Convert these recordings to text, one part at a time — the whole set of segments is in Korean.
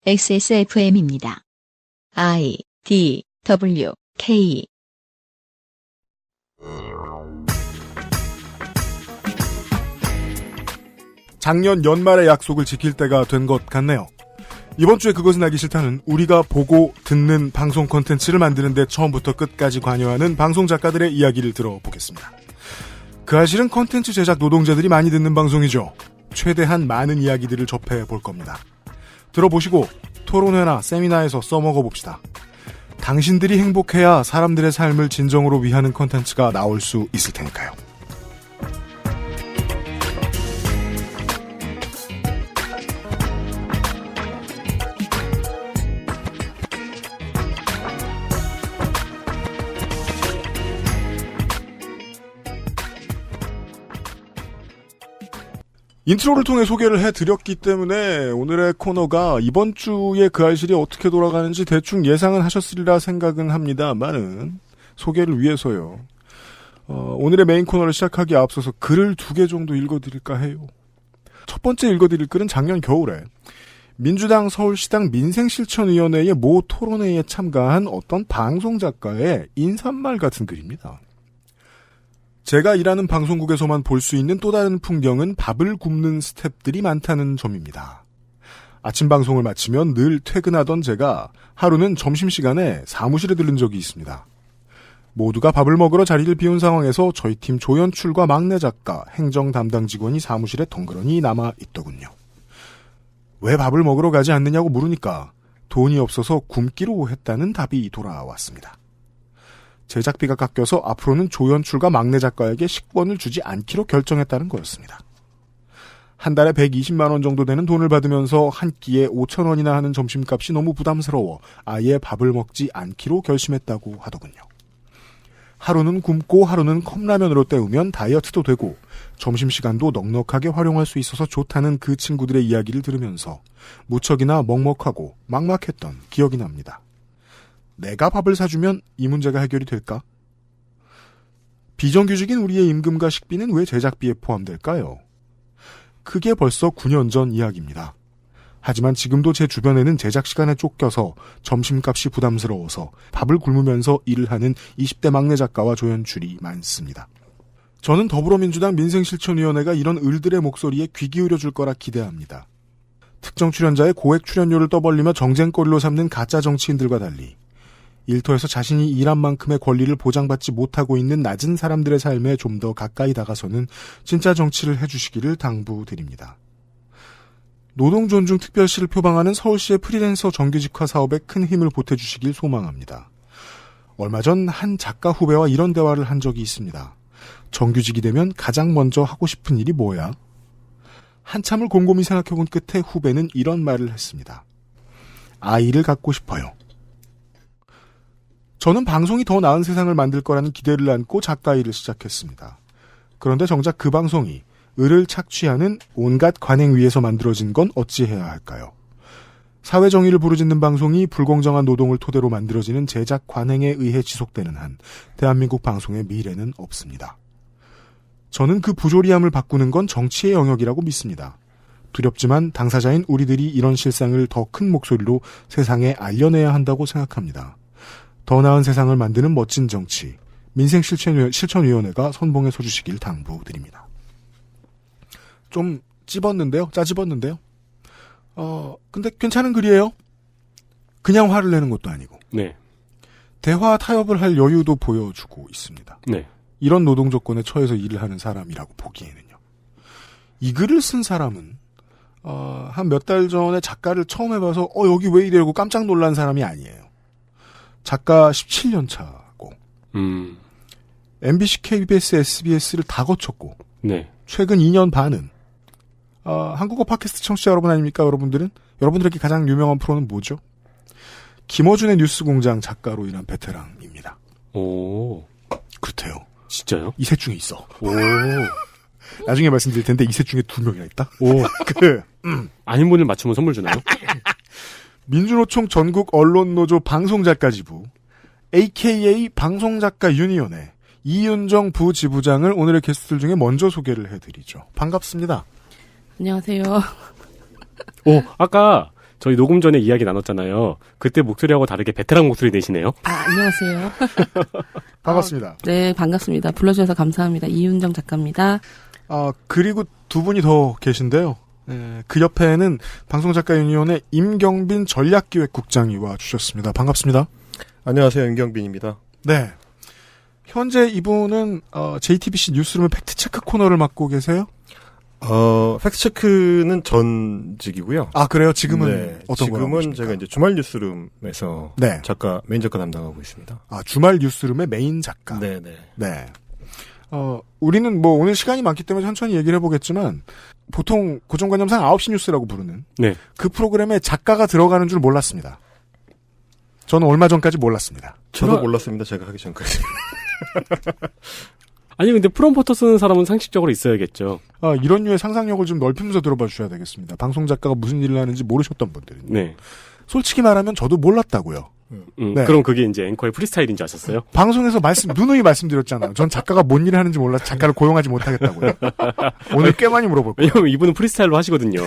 XSFM입니다. I, D, W, K. 작년 연말의 약속을 지킬 때가 된 것 같네요. 이번 주에 그것은 알기 싫다는 우리가 보고 듣는 방송 콘텐츠를 만드는데 처음부터 끝까지 관여하는 방송 작가들의 이야기를 들어보겠습니다. 그 사실은 콘텐츠 제작 노동자들이 많이 듣는 방송이죠. 최대한 많은 이야기들을 접해볼 겁니다. 들어보시고 토론회나 세미나에서 써먹어 봅시다. 당신들이 행복해야 사람들의 삶을 진정으로 위하는 콘텐츠가 나올 수 있을 테니까요. 인트로를 통해 소개를 해드렸기 때문에 오늘의 코너가 이번 주에 그 알실이 어떻게 돌아가는지 대충 예상은 하셨으리라 생각은 합니다만은 소개를 위해서요. 오늘의 메인 코너를 시작하기에 앞서서 글을 2개 정도 읽어드릴까 해요. 첫 번째 읽어드릴 글은 작년 겨울에 민주당 서울시당 민생실천위원회의 모 토론회에 참가한 어떤 방송작가의 인사말 같은 글입니다. 제가 일하는 방송국에서만 볼 수 있는 또 다른 풍경은 밥을 굽는 스태프들이 많다는 점입니다. 아침 방송을 마치면 늘 퇴근하던 제가 하루는 점심시간에 사무실에 들른 적이 있습니다. 모두가 밥을 먹으러 자리를 비운 상황에서 저희 팀 조연출과 막내 작가, 행정 담당 직원이 사무실에 덩그러니 남아있더군요. 왜 밥을 먹으러 가지 않느냐고 물으니까 돈이 없어서 굶기로 했다는 답이 돌아왔습니다. 제작비가 깎여서 앞으로는 조연출과 막내 작가에게 식권을 주지 않기로 결정했다는 거였습니다. 한 달에 120만 원 정도 되는 돈을 받으면서 한 끼에 5천 원이나 하는 점심값이 너무 부담스러워 아예 밥을 먹지 않기로 결심했다고 하더군요. 하루는 굶고 하루는 컵라면으로 때우면 다이어트도 되고 점심시간도 넉넉하게 활용할 수 있어서 좋다는 그 친구들의 이야기를 들으면서 무척이나 먹먹하고 막막했던 기억이 납니다. 내가 밥을 사주면 이 문제가 해결이 될까? 비정규직인 우리의 임금과 식비는 왜 제작비에 포함될까요? 그게 벌써 9년 전 이야기입니다. 하지만 지금도 제 주변에는 제작 시간에 쫓겨서 점심값이 부담스러워서 밥을 굶으면서 일을 하는 20대 막내 작가와 조연출이 많습니다. 저는 더불어민주당 민생실천위원회가 이런 을들의 목소리에 귀 기울여줄 거라 기대합니다. 특정 출연자의 고액 출연료를 떠벌리며 정쟁거리로 삼는 가짜 정치인들과 달리 일터에서 자신이 일한 만큼의 권리를 보장받지 못하고 있는 낮은 사람들의 삶에 좀 더 가까이 다가서는 진짜 정치를 해주시기를 당부드립니다. 노동존중특별시를 표방하는 서울시의 프리랜서 정규직화 사업에 큰 힘을 보태주시길 소망합니다. 얼마 전 한 작가 후배와 이런 대화를 한 적이 있습니다. 정규직이 되면 가장 먼저 하고 싶은 일이 뭐야? 한참을 곰곰이 생각해본 끝에 후배는 이런 말을 했습니다. 아이를 갖고 싶어요. 저는 방송이 더 나은 세상을 만들 거라는 기대를 안고 작가 일을 시작했습니다. 그런데 정작 그 방송이 을을 착취하는 온갖 관행 위에서 만들어진 건 어찌해야 할까요? 사회정의를 부르짖는 방송이 불공정한 노동을 토대로 만들어지는 제작 관행에 의해 지속되는 한 대한민국 방송의 미래는 없습니다. 저는 그 부조리함을 바꾸는 건 정치의 영역이라고 믿습니다. 두렵지만 당사자인 우리들이 이런 실상을 더 큰 목소리로 세상에 알려내야 한다고 생각합니다. 더 나은 세상을 만드는 멋진 정치, 민생실천위원회가 선봉에 서주시길 당부드립니다. 좀 찝었는데요? 짜집었는데요? 근데 괜찮은 글이에요? 그냥 화를 내는 것도 아니고. 네. 대화 타협을 할 여유도 보여주고 있습니다. 네. 이런 노동 조건에 처해서 일을 하는 사람이라고 보기에는요. 이 글을 쓴 사람은, 한 몇 달 전에 작가를 처음 해봐서, 여기 왜 이래고 깜짝 놀란 사람이 아니에요. 작가 17년 차고, MBC, KBS, SBS를 다 거쳤고, 네. 최근 2년 반은, 한국어 팟캐스트 청취자 여러분 아닙니까, 여러분들은? 여러분들에게 가장 유명한 프로는 뭐죠? 김어준의 뉴스공장 작가로 일한 베테랑입니다. 오. 그렇대요. 진짜요? 이 셋 중에 있어. 오. 나중에 말씀드릴 텐데, 이 셋 중에 2명이나 있다? 오. 아닌 분을 맞추면 선물 주나요? 민주노총 전국 언론노조 방송작가지부 AKA 방송작가유니온의 이윤정 부지부장을 오늘의 게스트들 중에 먼저 소개를 해드리죠. 반갑습니다. 안녕하세요. 아까 저희 녹음 전에 이야기 나눴잖아요. 그때 목소리하고 다르게 베테랑 목소리 내시네요. 안녕하세요. 반갑습니다. 네, 반갑습니다. 불러주셔서 감사합니다. 이윤정 작가입니다. 그리고 두 분이 더 계신데요. 그 옆에는 방송작가 유니온의 임경빈 전략기획국장이 와주셨습니다. 반갑습니다. 안녕하세요. 임경빈입니다. 네. 현재 이분은 JTBC 뉴스룸의 팩트체크 코너를 맡고 계세요? 팩트체크는 전직이고요. 아, 그래요? 지금은 네, 어떤 거요? 지금은 제가 이제 주말 뉴스룸에서 네. 메인 작가 담당하고 있습니다. 주말 뉴스룸의 메인 작가. 네네. 네. 우리는 뭐 오늘 시간이 많기 때문에 천천히 얘기를 해보겠지만 보통 고정관념상 9시 뉴스라고 부르는 네. 그 프로그램에 작가가 들어가는 줄 몰랐습니다. 저는 얼마 전까지 몰랐습니다. 저도 몰랐습니다. 제가 하기 전까지. 아니 근데 프롬포터 쓰는 사람은 상식적으로 있어야겠죠. 이런 류의 상상력을 좀 넓히면서 들어봐 주셔야 되겠습니다. 방송 작가가 무슨 일을 하는지 모르셨던 분들은. 네. 솔직히 말하면 저도 몰랐다고요. 네. 그럼 그게 이제 앵커의 프리스타일인지 아셨어요? 방송에서 누누이 말씀드렸잖아요. 전 작가가 뭔 일을 하는지 몰라서 작가를 고용하지 못하겠다고요. 오늘 꽤 많이 물어볼 거예요. 왜냐면 이분은 프리스타일로 하시거든요.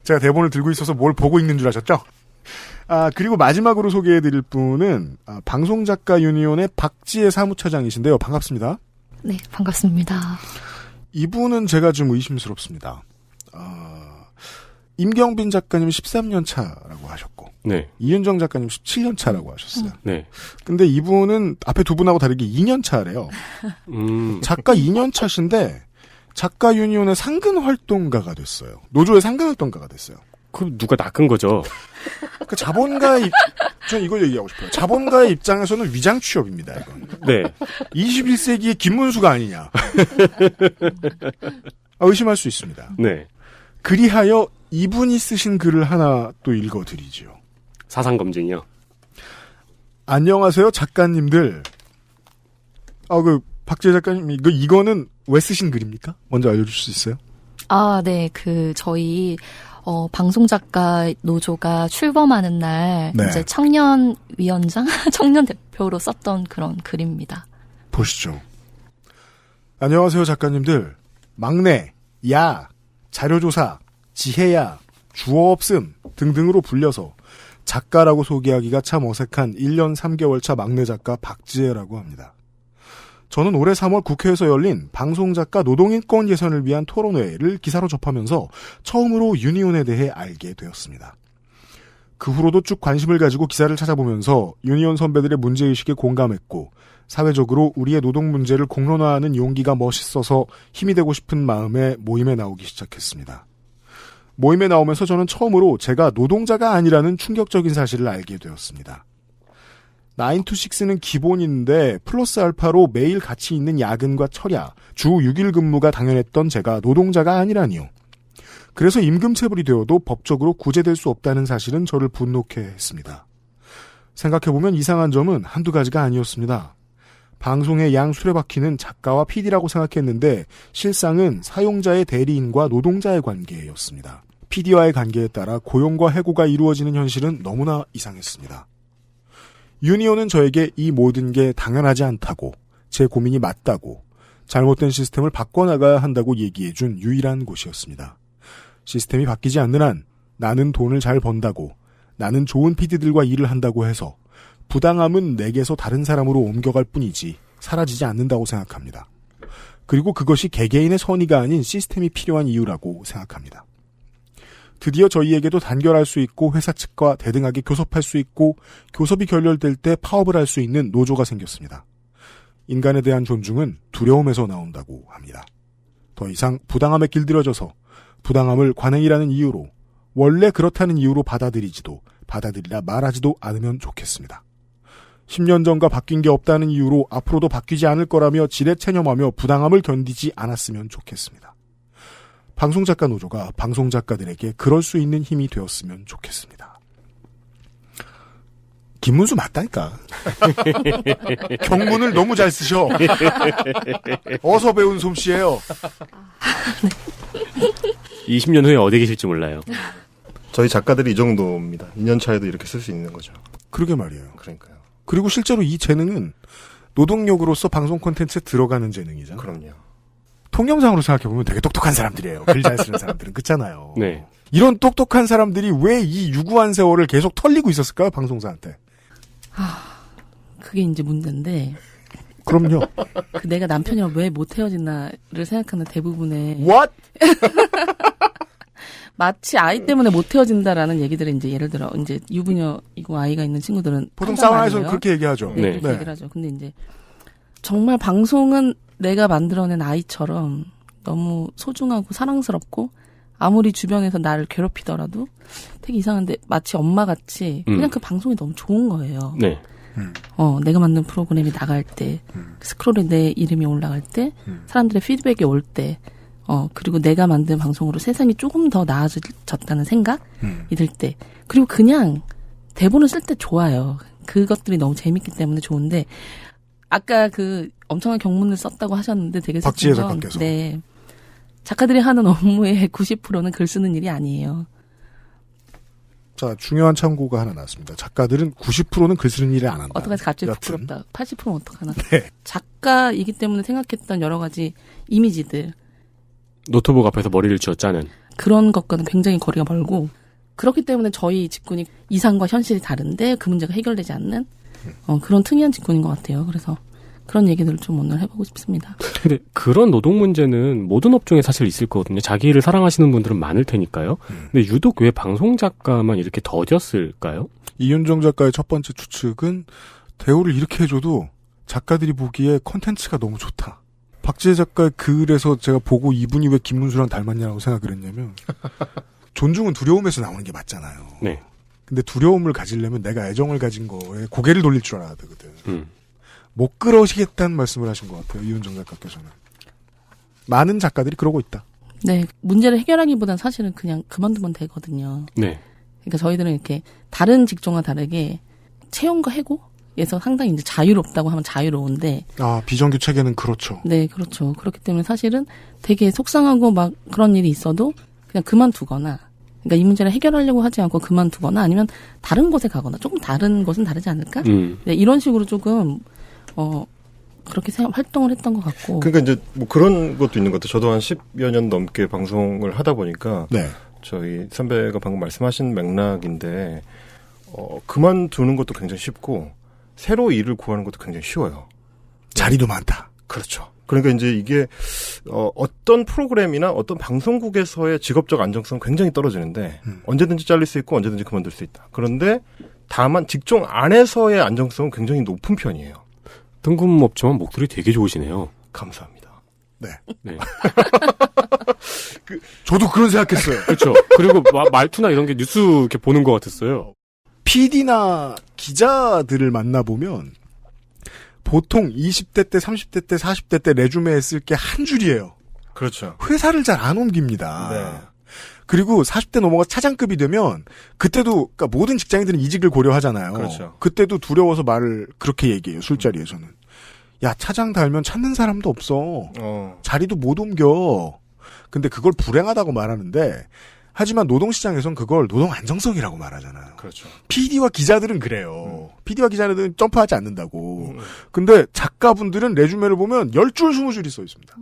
제가 대본을 들고 있어서 뭘 보고 있는 줄 아셨죠? 그리고 마지막으로 소개해드릴 분은 방송작가 유니온의 박지혜 사무처장이신데요. 반갑습니다. 네, 반갑습니다. 이분은 제가 좀 의심스럽습니다. 임경빈 작가님 13년 차라고 하셨고, 네. 이윤정 작가님 17년 차라고 하셨어요. 네. 근데 이분은 앞에 두 분하고 다르게 2년 차래요. 작가 2년 차신데 작가 유니온의 상근 활동가가 됐어요. 노조의 상근 활동가가 됐어요. 그럼 누가 낚은 거죠? 그 자본가의 전 이걸 얘기하고 싶어요. 자본가의 입장에서는 위장 취업입니다. 이건. 네. 21세기의 김문수가 아니냐. 의심할 수 있습니다. 네. 그리하여 이분이 쓰신 글을 하나 또 읽어드리지요. 사상 검증이요. 안녕하세요, 작가님들. 박지혜 작가님, 이거는 왜 쓰신 글입니까? 먼저 알려줄 수 있어요? 네, 저희, 방송작가 노조가 출범하는 날, 네. 이제 청년위원장? 청년 대표로 썼던 그런 글입니다. 보시죠. 안녕하세요, 작가님들. 막내, 야, 자료조사, 지혜야, 주어없음 등등으로 불려서 작가라고 소개하기가 참 어색한 1년 3개월 차 막내 작가 박지혜라고 합니다. 저는 올해 3월 국회에서 열린 방송작가 노동인권 개선을 위한 토론회를 기사로 접하면서 처음으로 유니온에 대해 알게 되었습니다. 그 후로도 쭉 관심을 가지고 기사를 찾아보면서 유니온 선배들의 문제의식에 공감했고 사회적으로 우리의 노동 문제를 공론화하는 용기가 멋있어서 힘이 되고 싶은 마음에 모임에 나오기 시작했습니다. 모임에 나오면서 저는 처음으로 제가 노동자가 아니라는 충격적인 사실을 알게 되었습니다. 9to6는 기본인데 플러스 알파로 매일 같이 있는 야근과 철야, 주 6일 근무가 당연했던 제가 노동자가 아니라니요. 그래서 임금체불이 되어도 법적으로 구제될 수 없다는 사실은 저를 분노케 했습니다. 생각해보면 이상한 점은 한두 가지가 아니었습니다. 방송의 양 수레바퀴는 작가와 PD라고 생각했는데 실상은 사용자의 대리인과 노동자의 관계였습니다. PD와의 관계에 따라 고용과 해고가 이루어지는 현실은 너무나 이상했습니다. 유니온은 저에게 이 모든 게 당연하지 않다고, 제 고민이 맞다고, 잘못된 시스템을 바꿔나가야 한다고 얘기해준 유일한 곳이었습니다. 시스템이 바뀌지 않는 한 나는 돈을 잘 번다고, 나는 좋은 PD들과 일을 한다고 해서 부당함은 내게서 다른 사람으로 옮겨갈 뿐이지 사라지지 않는다고 생각합니다. 그리고 그것이 개개인의 선의가 아닌 시스템이 필요한 이유라고 생각합니다. 드디어 저희에게도 단결할 수 있고 회사 측과 대등하게 교섭할 수 있고 교섭이 결렬될 때 파업을 할 수 있는 노조가 생겼습니다. 인간에 대한 존중은 두려움에서 나온다고 합니다. 더 이상 부당함에 길들여져서 부당함을 관행이라는 이유로 원래 그렇다는 이유로 받아들이라 말하지도 않으면 좋겠습니다. 10년 전과 바뀐 게 없다는 이유로 앞으로도 바뀌지 않을 거라며 지레 체념하며 부당함을 견디지 않았으면 좋겠습니다. 방송작가 노조가 방송작가들에게 그럴 수 있는 힘이 되었으면 좋겠습니다. 김문수 맞다니까. 경문을 너무 잘 쓰셔. 어서 배운 솜씨예요. 20년 후에 어디 계실지 몰라요. 저희 작가들이 이 정도입니다. 2년 차에도 이렇게 쓸 수 있는 거죠. 그러게 말이에요. 그러니까요. 그리고 실제로 이 재능은 노동력으로서 방송 콘텐츠에 들어가는 재능이잖아요. 그럼요. 통념상으로 생각해보면 되게 똑똑한 사람들이에요. 글 잘 쓰는 사람들은. 그렇잖아요. 네. 이런 똑똑한 사람들이 왜 이 유구한 세월을 계속 털리고 있었을까요? 방송사한테. 그게 이제 문제인데 그럼요. 그 내가 남편이랑 왜 못 헤어진다를 생각하는 대부분의 What? 마치 아이 때문에 못 헤어진다라는 얘기들을 이제 예를 들어 이제 유부녀이고 아이가 있는 친구들은 보통 한단 사우나에서는 말이에요. 그렇게 얘기하죠. 네, 네. 그렇게 얘기를 하죠. 근데 이제 정말 방송은 내가 만들어낸 아이처럼 너무 소중하고 사랑스럽고 아무리 주변에서 나를 괴롭히더라도 되게 이상한데 마치 엄마같이 그냥 그 방송이 너무 좋은 거예요. 네. 내가 만든 프로그램이 나갈 때, 스크롤에 내 이름이 올라갈 때, 사람들의 피드백이 올 때, 그리고 내가 만든 방송으로 세상이 조금 더 나아졌다는 생각이 들 때, 그리고 그냥 대본을 쓸 때 좋아요. 그것들이 너무 재밌기 때문에 좋은데, 아까 그 엄청난 경문을 썼다고 하셨는데 되게 박지혜 슬픈 건, 작가께서. 네. 작가들이 하는 업무의 90%는 글 쓰는 일이 아니에요. 자, 중요한 참고가 하나 나왔습니다. 작가들은 90%는 글 쓰는 일을 안 한다. 어떡하지 갑자기 여튼. 부끄럽다. 80%는 어떡하나. 네. 작가이기 때문에 생각했던 여러 가지 이미지들, 노트북 앞에서 머리를 쥐어 짜는. 그런 것과는 굉장히 거리가 멀고 그렇기 때문에 저희 직군이 이상과 현실이 다른데 그 문제가 해결되지 않는 그런 특이한 직군인 것 같아요. 그래서 그런 얘기들을 좀 오늘 해보고 싶습니다. 근데 그런 노동 문제는 모든 업종에 사실 있을 거거든요. 자기 일을 사랑하시는 분들은 많을 테니까요. 근데 유독 왜 방송 작가만 이렇게 더뎠을까요? 이윤정 작가의 첫 번째 추측은 대우를 이렇게 해줘도 작가들이 보기에 컨텐츠가 너무 좋다. 박지혜 작가의 글에서 제가 보고 이분이 왜 김문수랑 닮았냐고 생각을 했냐면 존중은 두려움에서 나오는 게 맞잖아요. 네. 근데 두려움을 가지려면 내가 애정을 가진 거에 고개를 돌릴 줄 알아야 되거든. 못 그러시겠다는 말씀을 하신 것 같아요. 이윤정 작가께서는. 많은 작가들이 그러고 있다. 네, 문제를 해결하기보단 사실은 그냥 그만두면 되거든요. 네. 그러니까 저희들은 이렇게 다른 직종과 다르게 채용과 해고에서 상당히 이제 자유롭다고 하면 자유로운데. 아, 비정규 체계는 그렇죠. 네, 그렇죠. 그렇기 때문에 사실은 되게 속상하고 막 그런 일이 있어도 그냥 그만두거나, 그러니까 이 문제를 해결하려고 하지 않고 그만두거나 아니면 다른 곳에 가거나 조금 다른 곳은 다르지 않을까? 네, 이런 식으로 조금 그렇게 활동을 했던 것 같고. 그러니까 이제 뭐 그런 것도 있는 것 같아요. 저도 한 10여 년 넘게 방송을 하다 보니까 네. 저희 선배가 방금 말씀하신 맥락인데 그만두는 것도 굉장히 쉽고 새로 일을 구하는 것도 굉장히 쉬워요. 자리도 많다. 그렇죠. 그러니까 이제 이게 어떤 프로그램이나 어떤 방송국에서의 직업적 안정성은 굉장히 떨어지는데 언제든지 잘릴 수 있고 언제든지 그만둘 수 있다. 그런데 다만 직종 안에서의 안정성은 굉장히 높은 편이에요. 뜬금없지만 목소리 되게 좋으시네요. 감사합니다. 네. 네. 저도 그런 생각했어요. 그렇죠. 그리고 말투나 이런 게 뉴스 이렇게 보는 것 같았어요. PD나 기자들을 만나보면 보통 20대 때, 30대 때, 40대 때 레주메에 쓸 게 한 줄이에요. 그렇죠. 회사를 잘 안 옮깁니다. 네. 그리고 40대 넘어가 차장급이 되면 그때도 그러니까 모든 직장인들은 이직을 고려하잖아요. 그렇죠. 그때도 두려워서 말을 그렇게 얘기해요. 술자리에서는. 야, 차장 달면 찾는 사람도 없어. 자리도 못 옮겨. 근데 그걸 불행하다고 말하는데 하지만 노동시장에선 그걸 노동 안정성이라고 말하잖아요. 그렇죠. PD와 기자들은 그래요. PD와 기자들은 점프하지 않는다고. 근데 작가분들은 레주메를 보면 10줄, 20줄이 써 있습니다.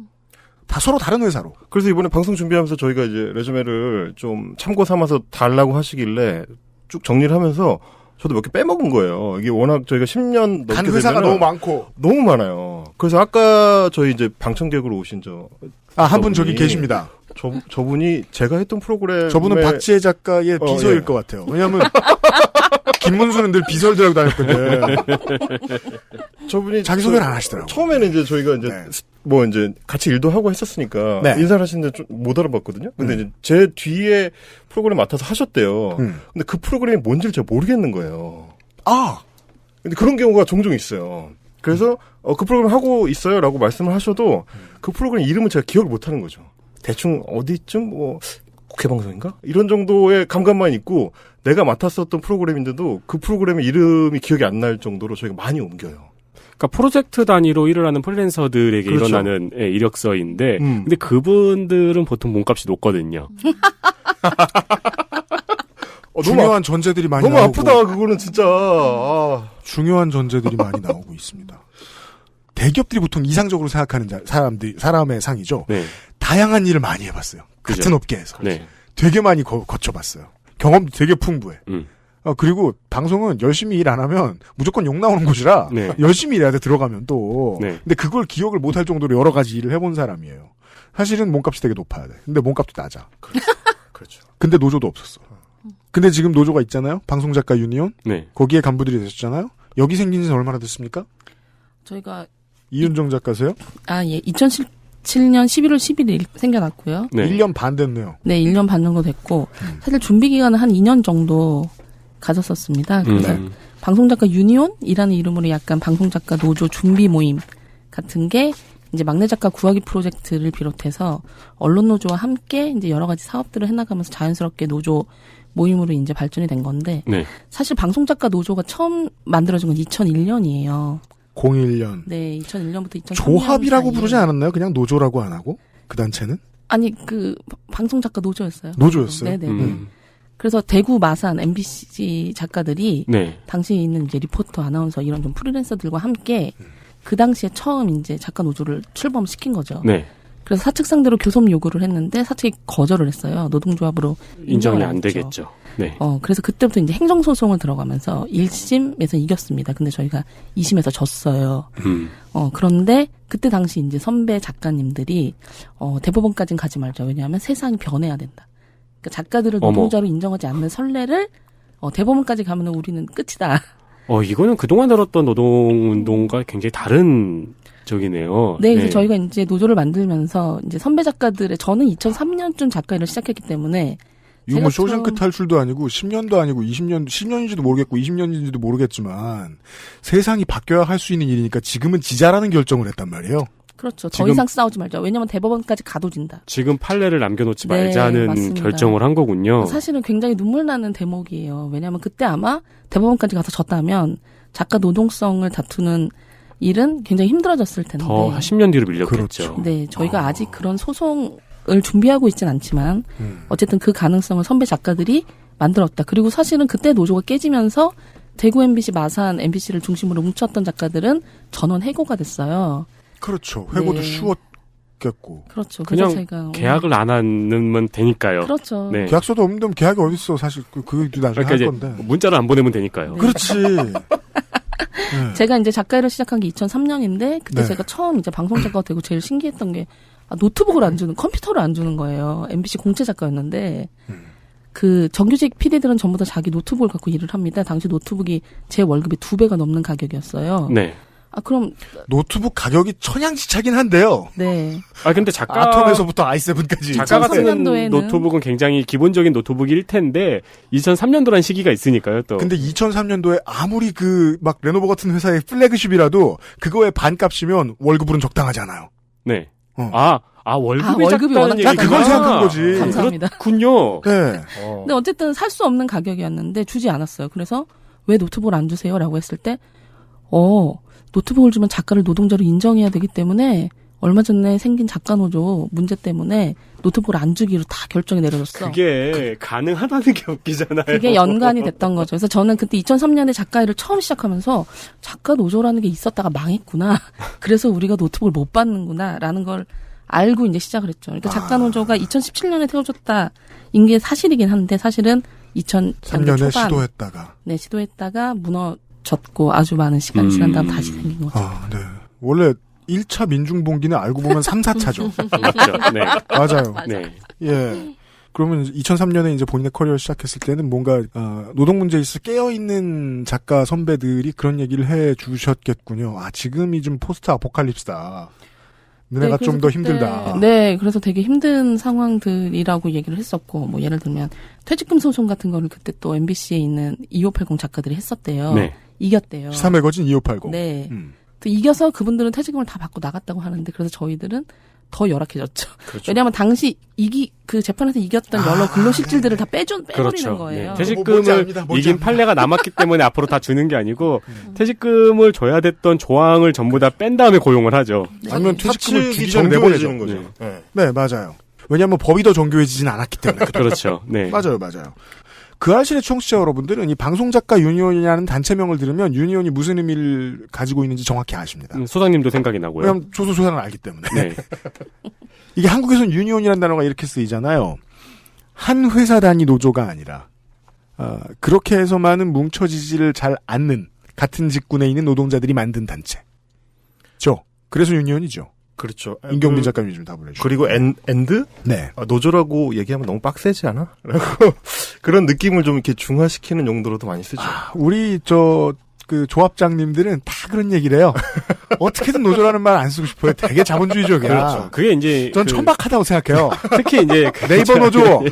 다 서로 다른 회사로. 그래서 이번에 방송 준비하면서 저희가 이제 레주메를 좀 참고 삼아서 달라고 하시길래 쭉 정리를 하면서 저도 몇 개 빼먹은 거예요. 이게 워낙 저희가 10년 넘게 간 회사가 되면은 너무 많고. 너무 많아요. 그래서 아까 저희 이제 방청객으로 오신 한 분 저기 계십니다. 저분이 제가 했던 프로그램 저분은 박지혜 작가의 비서일 예. 것 같아요. 왜냐하면 김문수는 늘 비서를 들고 다녔거든요. 저분이 자기소개를 안 하시더라고요. 처음에는 이제 저희가 이제 네. 뭐 이제 같이 일도 하고 했었으니까 네. 인사를 하시는데 좀 못 알아봤거든요. 근데 이제 제 뒤에 프로그램 맡아서 하셨대요. 근데 그 프로그램이 뭔지를 제가 모르겠는 거예요. 아, 근데 그런 경우가 종종 있어요. 그래서 그 프로그램 하고 있어요라고 말씀을 하셔도 그 프로그램 이름을 제가 기억을 못 하는 거죠. 대충 어디쯤 뭐 국회 방송인가? 이런 정도의 감각만 있고 내가 맡았었던 프로그램인데도 그 프로그램의 이름이 기억이 안 날 정도로 저희가 많이 옮겨요. 그러니까 프로젝트 단위로 일을 하는 프리랜서들에게 그렇죠. 일어나는 이력서인데 근데 그분들은 보통 몸값이 높거든요. 중요한 전제들이 많이 너무 나오고. 아프다 그거는 진짜. 중요한 전제들이 많이 나오고 있습니다. 대기업들이 보통 이상적으로 생각하는 사람의 상이죠. 네. 다양한 일을 많이 해봤어요. 그죠. 같은 업계에서. 네. 되게 많이 거쳐봤어요. 경험도 되게 풍부해. 그리고 방송은 열심히 일 안 하면 무조건 욕 나오는 곳이라 네. 열심히 일해야 돼, 들어가면 또. 네. 근데 그걸 기억을 못할 정도로 여러 가지 일을 해본 사람이에요. 사실은 몸값이 되게 높아야 돼. 근데 몸값도 낮아. 그렇죠. 근데 노조도 없었어. 근데 지금 노조가 있잖아요. 방송작가 유니온. 네. 거기에 간부들이 되셨잖아요. 여기 생긴 지는 얼마나 됐습니까? 저희가 이윤정 작가세요? 예. 2017년 11월 11일 생겨났고요. 네. 1년 반 됐네요. 네, 1년 반 정도 됐고 사실 준비 기간은 한 2년 정도 가졌었습니다. 그래서 방송작가 유니온이라는 이름으로 약간 방송작가 노조 준비 모임 같은 게 이제 막내 작가 구하기 프로젝트를 비롯해서 언론 노조와 함께 이제 여러 가지 사업들을 해나가면서 자연스럽게 노조 모임으로 이제 발전이 된 건데 네. 사실 방송작가 노조가 처음 만들어진 건 2001년이에요. 01년. 네, 2001년부터 2003년 조합이라고 사이에. 부르지 않았나요? 그냥 노조라고 안 하고? 그 단체는? 아니 그 방송작가 노조였어요. 노조였어요? 네네. 그래서 대구 마산 MBC 작가들이 네. 당시에 있는 이제 리포터, 아나운서 이런 좀 프리랜서들과 함께 그 당시에 처음 이제 작가 노조를 출범시킨 거죠. 네. 그래서 사측 상대로 교섭 요구를 했는데 사측이 거절을 했어요. 노동조합으로 인정이 인정을 안 했죠. 되겠죠. 네. 그래서 그때부터 이제 행정소송을 들어가면서 1심에서 이겼습니다. 근데 저희가 2심에서 졌어요. 그런데 그때 당시 이제 선배 작가님들이 대법원까지는 가지 말자. 왜냐하면 세상이 변해야 된다. 그러니까 작가들을 노동자로 인정하지 않는 선례를 대법원까지 가면 우리는 끝이다. 이거는 그동안 들었던 노동운동과 굉장히 다른 적이네요. 네, 그래서 저희가 이제 노조를 만들면서 이제 선배 작가들의 저는 2003년쯤 작가 일을 시작했기 때문에 이거 뭐 제가 쇼생크 탈출도 아니고 10년도 아니고 10년인지도 모르겠고 20년인지도 모르겠지만 세상이 바뀌어야 할 수 있는 일이니까 지금은 지자라는 결정을 했단 말이에요. 그렇죠. 더 지금- 이상 싸우지 말자. 왜냐하면 대법원까지 가도 진다. 지금 판례를 남겨놓지 네, 말자는 맞습니다. 결정을 한 거군요. 사실은 굉장히 눈물 나는 대목이에요. 왜냐하면 그때 아마 대법원까지 가서 졌다면 작가 노동성을 다투는 일은 굉장히 힘들어졌을 텐데. 더 10년 뒤로 밀렸겠죠. 그렇죠. 네, 저희가 아직 그런 소송을 준비하고 있진 않지만 어쨌든 그 가능성을 선배 작가들이 만들었다. 그리고 사실은 그때 노조가 깨지면서 대구 MBC, 마산 MBC를 중심으로 뭉쳤던 작가들은 전원 해고가 됐어요. 그렇죠. 회고도 네. 쉬웠겠고. 그렇죠. 그래서 그냥 제가 계약을 안 하면 되니까요. 그렇죠. 네. 계약서도 없는데 계약이 어딨어. 사실 그게 나중에 그러니까 이제 할 건데. 문자를 안 보내면 되니까요. 네. 그렇지. 제가 이제 작가 일을 시작한 게 2003년인데 그때 네. 제가 처음 이제 방송 작가가 되고 제일 신기했던 게 노트북을 안 주는, 컴퓨터를 안 주는 거예요. MBC 공채 작가였는데 그 정규직 PD들은 전부 다 자기 노트북을 갖고 일을 합니다. 당시 노트북이 제 월급의 2배가 넘는 가격이었어요. 네. 그럼 노트북 가격이 천양지차긴 한데요. 네. 근데 작가 아톰에서부터 i7까지. 작가가 쓰는 2003년도에는 노트북은 굉장히 기본적인 노트북일 텐데 2003년도란 시기가 있으니까요. 또. 근데 2003년도에 아무리 막 레노버 같은 회사의 플래그십이라도 그거의 반값이면 월급으로는 적당하지 않아요. 네. 어. 월급이 월급이 작다는 워낙 얘기구나. 작아요. 그걸 생각한 거지. 감사합니다. 그렇군요. 네. 근데 어쨌든 살 수 없는 가격이었는데 주지 않았어요. 그래서 왜 노트북을 안 주세요? 라고 했을 때 노트북을 주면 작가를 노동자로 인정해야 되기 때문에 얼마 전에 생긴 작가노조 문제 때문에 노트북을 안 주기로 다 결정이 내려졌어. 그게 가능하다는 게 웃기잖아요. 그게 연관이 됐던 거죠. 그래서 저는 그때 2003년에 작가 일을 처음 시작하면서 작가 노조라는 게 있었다가 망했구나. 그래서 우리가 노트북을 못 받는구나. 라는 걸 알고 이제 시작을 했죠. 그러니까 작가 노조가 2017년에 태워졌다인 게 사실이긴 한데 사실은 2003년에 3년에 초반 시도했다가. 네, 시도했다가 무너졌고 아주 많은 시간이 지난 다음 다시 생긴 거죠. 네. 원래 1차 민중봉기는 알고 보면 3, 4차죠. 맞죠. 네. 맞아요. 네. 예. 그러면 2003년에 이제 본인의 커리어를 시작했을 때는 뭔가 노동 문제에 있어 깨어있는 작가 선배들이 그런 얘기를 해 주셨겠군요. 지금이 좀 포스트 아포칼립스다. 너네가 네, 좀 더 그래서 힘들다. 그때, 네, 그래서 되게 힘든 상황들이라고 얘기를 했었고, 뭐 예를 들면 퇴직금 소송 같은 거를 그때 또 MBC에 있는 2580 작가들이 했었대요. 네. 이겼대요. 시사 매거진 2580. 네. 음. 또 이겨서 그분들은 퇴직금을 다 받고 나갔다고 하는데, 그래서 저희들은 더 열악해졌죠. 그렇죠. 왜냐하면 당시 그 재판에서 이겼던 여러 근로실질들을 다 빼버리는 그렇죠. 거예요. 네. 뭔지 퇴직금을 압니다. 뭔지 이긴 압니다. 판례가 남았기 때문에 앞으로 다 주는 게 아니고 퇴직금을 줘야 됐던 조항을 전부 다 뺀 다음에 고용을 하죠. 아니면 퇴직금을 사측이 주기 전에 내보내죠. 정교해지는 거죠. 네. 네, 맞아요. 왜냐하면 법이 더 정교해지진 않았기 때문에. 그렇죠. 네. 맞아요. 그 알실의 청취자 여러분들은 이 방송작가 유니온이라는 단체명을 들으면 유니온이 무슨 의미를 가지고 있는지 정확히 아십니다. 소장님도 생각이 나고요. 왜냐하면 조소소산을 알기 때문에. 네. 이게 한국에서는 유니온이라는 단어가 이렇게 쓰이잖아요. 한 회사 단위 노조가 아니라 그렇게 해서만은 뭉쳐지지를 잘 않는 같은 직군에 있는 노동자들이 만든 단체죠. 그래서 유니언이죠. 그렇죠. 임경빈 작가님이 좀 답을 해주시죠. 그리고 엔드? 네. 노조라고 얘기하면 너무 빡세지 않아? 라고 그런 느낌을 좀 이렇게 중화시키는 용도로도 많이 쓰죠. 우리 그 조합장님들은 다 그런 얘기를 해요. 어떻게든 노조라는 말 안 쓰고 싶어요. 되게 자본주의적이야. 그렇죠. 그게 이제 전 천박하다고 생각해요. 특히 이제 네이버 노조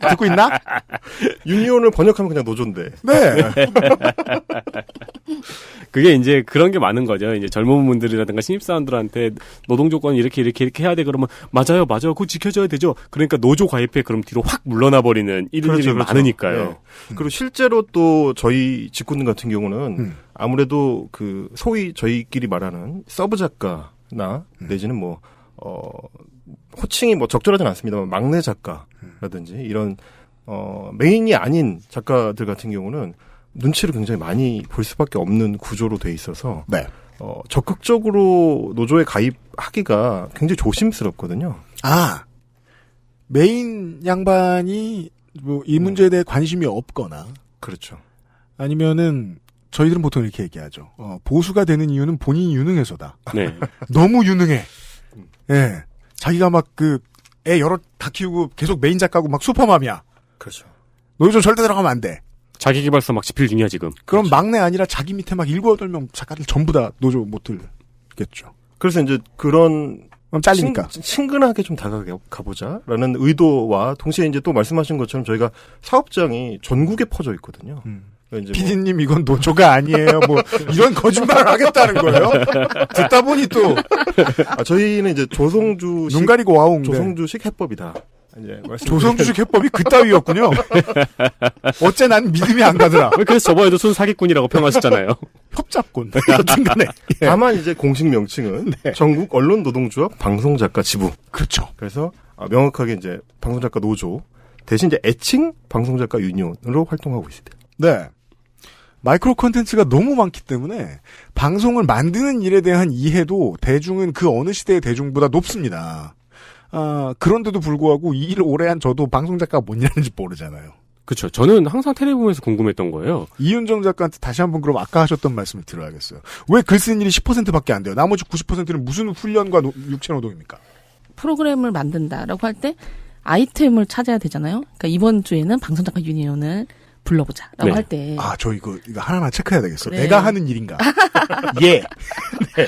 듣고 있나? 유니온을 번역하면 그냥 노조인데. 네. 그게 이제 그런 게 많은 거죠. 이제 젊은 분들이라든가 신입사원들한테 노동 조건 이렇게 해야 돼 그러면 맞아요. 그거 지켜줘야 되죠. 그러니까 노조 가입해 그럼 뒤로 확 물러나 버리는 일들이 그렇죠. 많으니까요. 네. 그리고 실제로 또 저희 직군들 같은 경우는 아무래도 그 소위 저희끼리 말하는 서브 작가나 내지는 호칭이 적절하진 않습니다만 막내 작가라든지 이런 메인이 아닌 작가들 같은 경우는 눈치를 굉장히 많이 볼 수밖에 없는 구조로 돼 있어서 네. 적극적으로 노조에 가입하기가 굉장히 조심스럽거든요. 메인 양반이 이 문제에 대해 관심이 없거나 그렇죠. 아니면은 저희들은 보통 이렇게 얘기하죠. 보수가 되는 이유는 본인이 유능해서다. 네. 너무 유능해. 예. 자기가 막 애 여러 다 키우고 계속 메인 작가고 막 슈퍼맘이야. 그렇죠. 노조 절대 들어가면 안 돼. 자기 개발서 막 집필 중이야 지금. 그럼 막내 아니라 자기 밑에 막 7, 8명 작가들 전부 다 노조 못 들겠죠. 그래서 이제 그런 그럼 잘리니까. 친근하게 좀 다가가보자라는 의도와 동시에 이제 또 말씀하신 것처럼 저희가 사업장이 전국에 퍼져 있거든요. 그러니까 피디님 이건 노조가 아니에요. 이런 거짓말을 하겠다는 거예요. 듣다 보니 또 저희는 이제 조성주식 눈 가리고 와온 조성주식 해법이다. 이제 조성주식 해법이 그따위였군요. 어째 난 믿음이 안 가더라. 그래서 저번에도 순 사기꾼이라고 평하셨잖아요. 협잡꾼. 여튼간에. 예. 다만 이제 공식 명칭은 네. 전국 언론노동조합 방송작가 지부. 그렇죠. 그래서 명확하게 이제 방송작가 노조 대신 이제 애칭 방송작가 유니온으로 활동하고 있습니다. 네. 마이크로 콘텐츠가 너무 많기 때문에 방송을 만드는 일에 대한 이해도 대중은 그 어느 시대의 대중보다 높습니다. 그런데도 불구하고 이 일을 오래 한 저도 방송작가가 뭔 일하는지 모르잖아요. 그렇죠. 저는 항상 텔레비 보면서 궁금했던 거예요. 이윤정 작가한테 다시 한번 그럼 아까 하셨던 말씀을 들어야겠어요. 왜 글 쓰는 일이 10%밖에 안 돼요? 나머지 90%는 무슨 훈련과 육체 노동입니까? 프로그램을 만든다라고 할 때 아이템을 찾아야 되잖아요. 그러니까 이번 주에는 방송작가 유니온을 불러보자라고 네. 할 때. 저 이거 하나만 체크해야 되겠어. 네. 내가 하는 일인가? 예.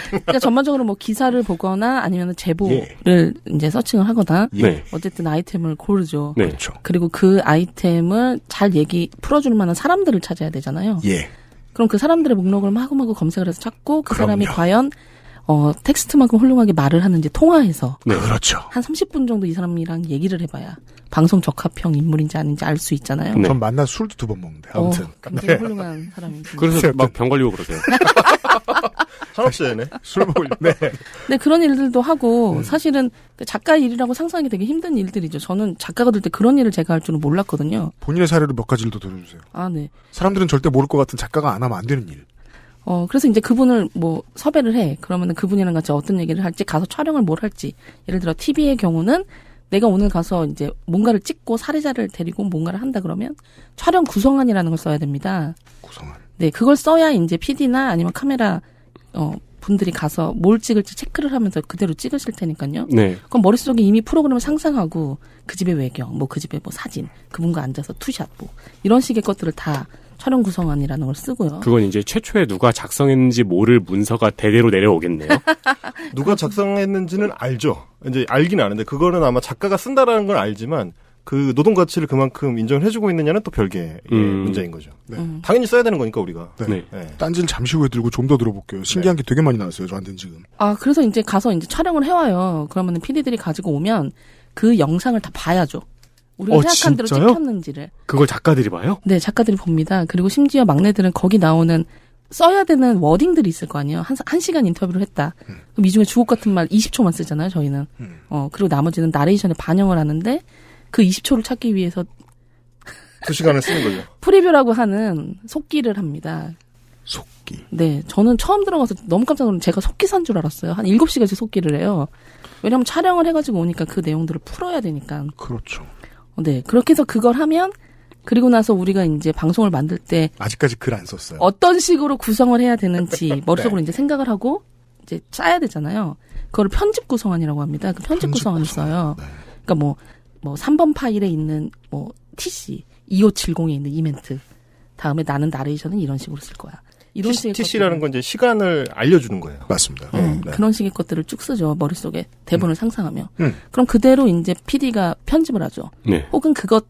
그러니까 전반적으로 기사를 보거나 아니면 제보를 이제 서칭을 하거나 네. 어쨌든 아이템을 고르죠. 네. 그렇죠. 그리고 그 아이템을 잘 풀어줄 만한 사람들을 찾아야 되잖아요. 예. 그럼 그 사람들의 목록을 마구마구 검색을 해서 찾고 그 그럼요. 사람이 과연 텍스트만큼 훌륭하게 말을 하는지 통화해서 네. 그렇죠. 한 30분 정도 이 사람이랑 얘기를 해봐야 방송 적합형 인물인지 아닌지 알 수 있잖아요. 네. 전 만나 술도 2번 먹는데. 아무튼. 굉장히 훌륭한 사람인지. 그래서 막 병 걸리고 그러세요. 산업재해네. 술 먹을 네. 네, 그런 일들도 하고 사실은 작가 일이라고 상상하기 되게 힘든 일들이죠. 저는 작가가 될 때 그런 일을 제가 할 줄은 몰랐거든요. 본인의 사례로 몇 가지를 더 들어주세요. 네. 사람들은 절대 모를 것 같은 작가가 안 하면 안 되는 일. 그래서 이제 그분을 섭외를 해. 그러면은 그분이랑 같이 어떤 얘기를 할지, 가서 촬영을 뭘 할지. 예를 들어 TV의 경우는 내가 오늘 가서 이제 뭔가를 찍고 사례자를 데리고 뭔가를 한다 그러면 촬영 구성안이라는 걸 써야 됩니다. 구성안. 네, 그걸 써야 이제 PD나 아니면 카메라 분들이 가서 뭘 찍을지 체크를 하면서 그대로 찍으실 테니까요. 네. 그럼 머릿속에 이미 프로그램을 상상하고 그 집의 외경, 그 집의 사진, 그분과 앉아서 투샷 이런 식의 것들을 다 촬영 구성안이라는 걸 쓰고요. 그건 이제 최초에 누가 작성했는지 모를 문서가 대대로 내려오겠네요. 누가 작성했는지는 알죠. 이제 알긴 아는데 그거는 아마 작가가 쓴다라는 건 알지만 그 노동 가치를 그만큼 인정을 해주고 있느냐는 또 별개의 문제인 거죠. 네. 당연히 써야 되는 거니까 우리가. 네. 네. 딴지는 잠시 후에 들고 좀 더 들어볼게요. 신기한 게 되게 많이 나왔어요. 저한테는 지금. 그래서 이제 가서 이제 촬영을 해와요. 그러면은 PD들이 가지고 오면 그 영상을 다 봐야죠. 우리가 생각한 대로 진짜요? 찍혔는지를. 그걸 작가들이 봐요? 네, 작가들이 봅니다. 그리고 심지어 막내들은 거기 나오는 써야 되는 워딩들이 있을 거 아니에요. 한 시간 인터뷰를 했다. 그럼 이 중에 주옥 같은 말 20초만 쓰잖아요, 저희는. 그리고 나머지는 나레이션에 반영을 하는데 그 20초를 찾기 위해서 2시간을 쓰는 거죠. 프리뷰라고 하는 속기를 합니다. 속기. 네, 저는 처음 들어가서 너무 깜짝 놀랐는데 제가 속기 산 줄 알았어요. 한 7시간씩 속기를 해요. 왜냐면 촬영을 해가지고 오니까 그 내용들을 풀어야 되니까. 그렇죠. 네. 그렇게 해서 그걸 하면 그리고 나서 우리가 이제 방송을 만들 때 아직까지 글 안 썼어요. 어떤 식으로 구성을 해야 되는지 머릿속으로 이제 생각을 하고 이제 짜야 되잖아요. 그걸 편집 구성안이라고 합니다. 그 편집 구성안을 써요. 네. 그러니까 뭐 3번 파일에 있는 뭐 TC 2570에 있는 이멘트 다음에 나는 나레이션은 이런 식으로 쓸 거야. 이런 식의 TC라는 건 이제 시간을 알려주는 거예요. 맞습니다. 네. 그런 식의 것들을 쭉 쓰죠. 머릿속에 대본을 상상하며. 그럼 그대로 이제 PD가 편집을 하죠. 네. 혹은 그것을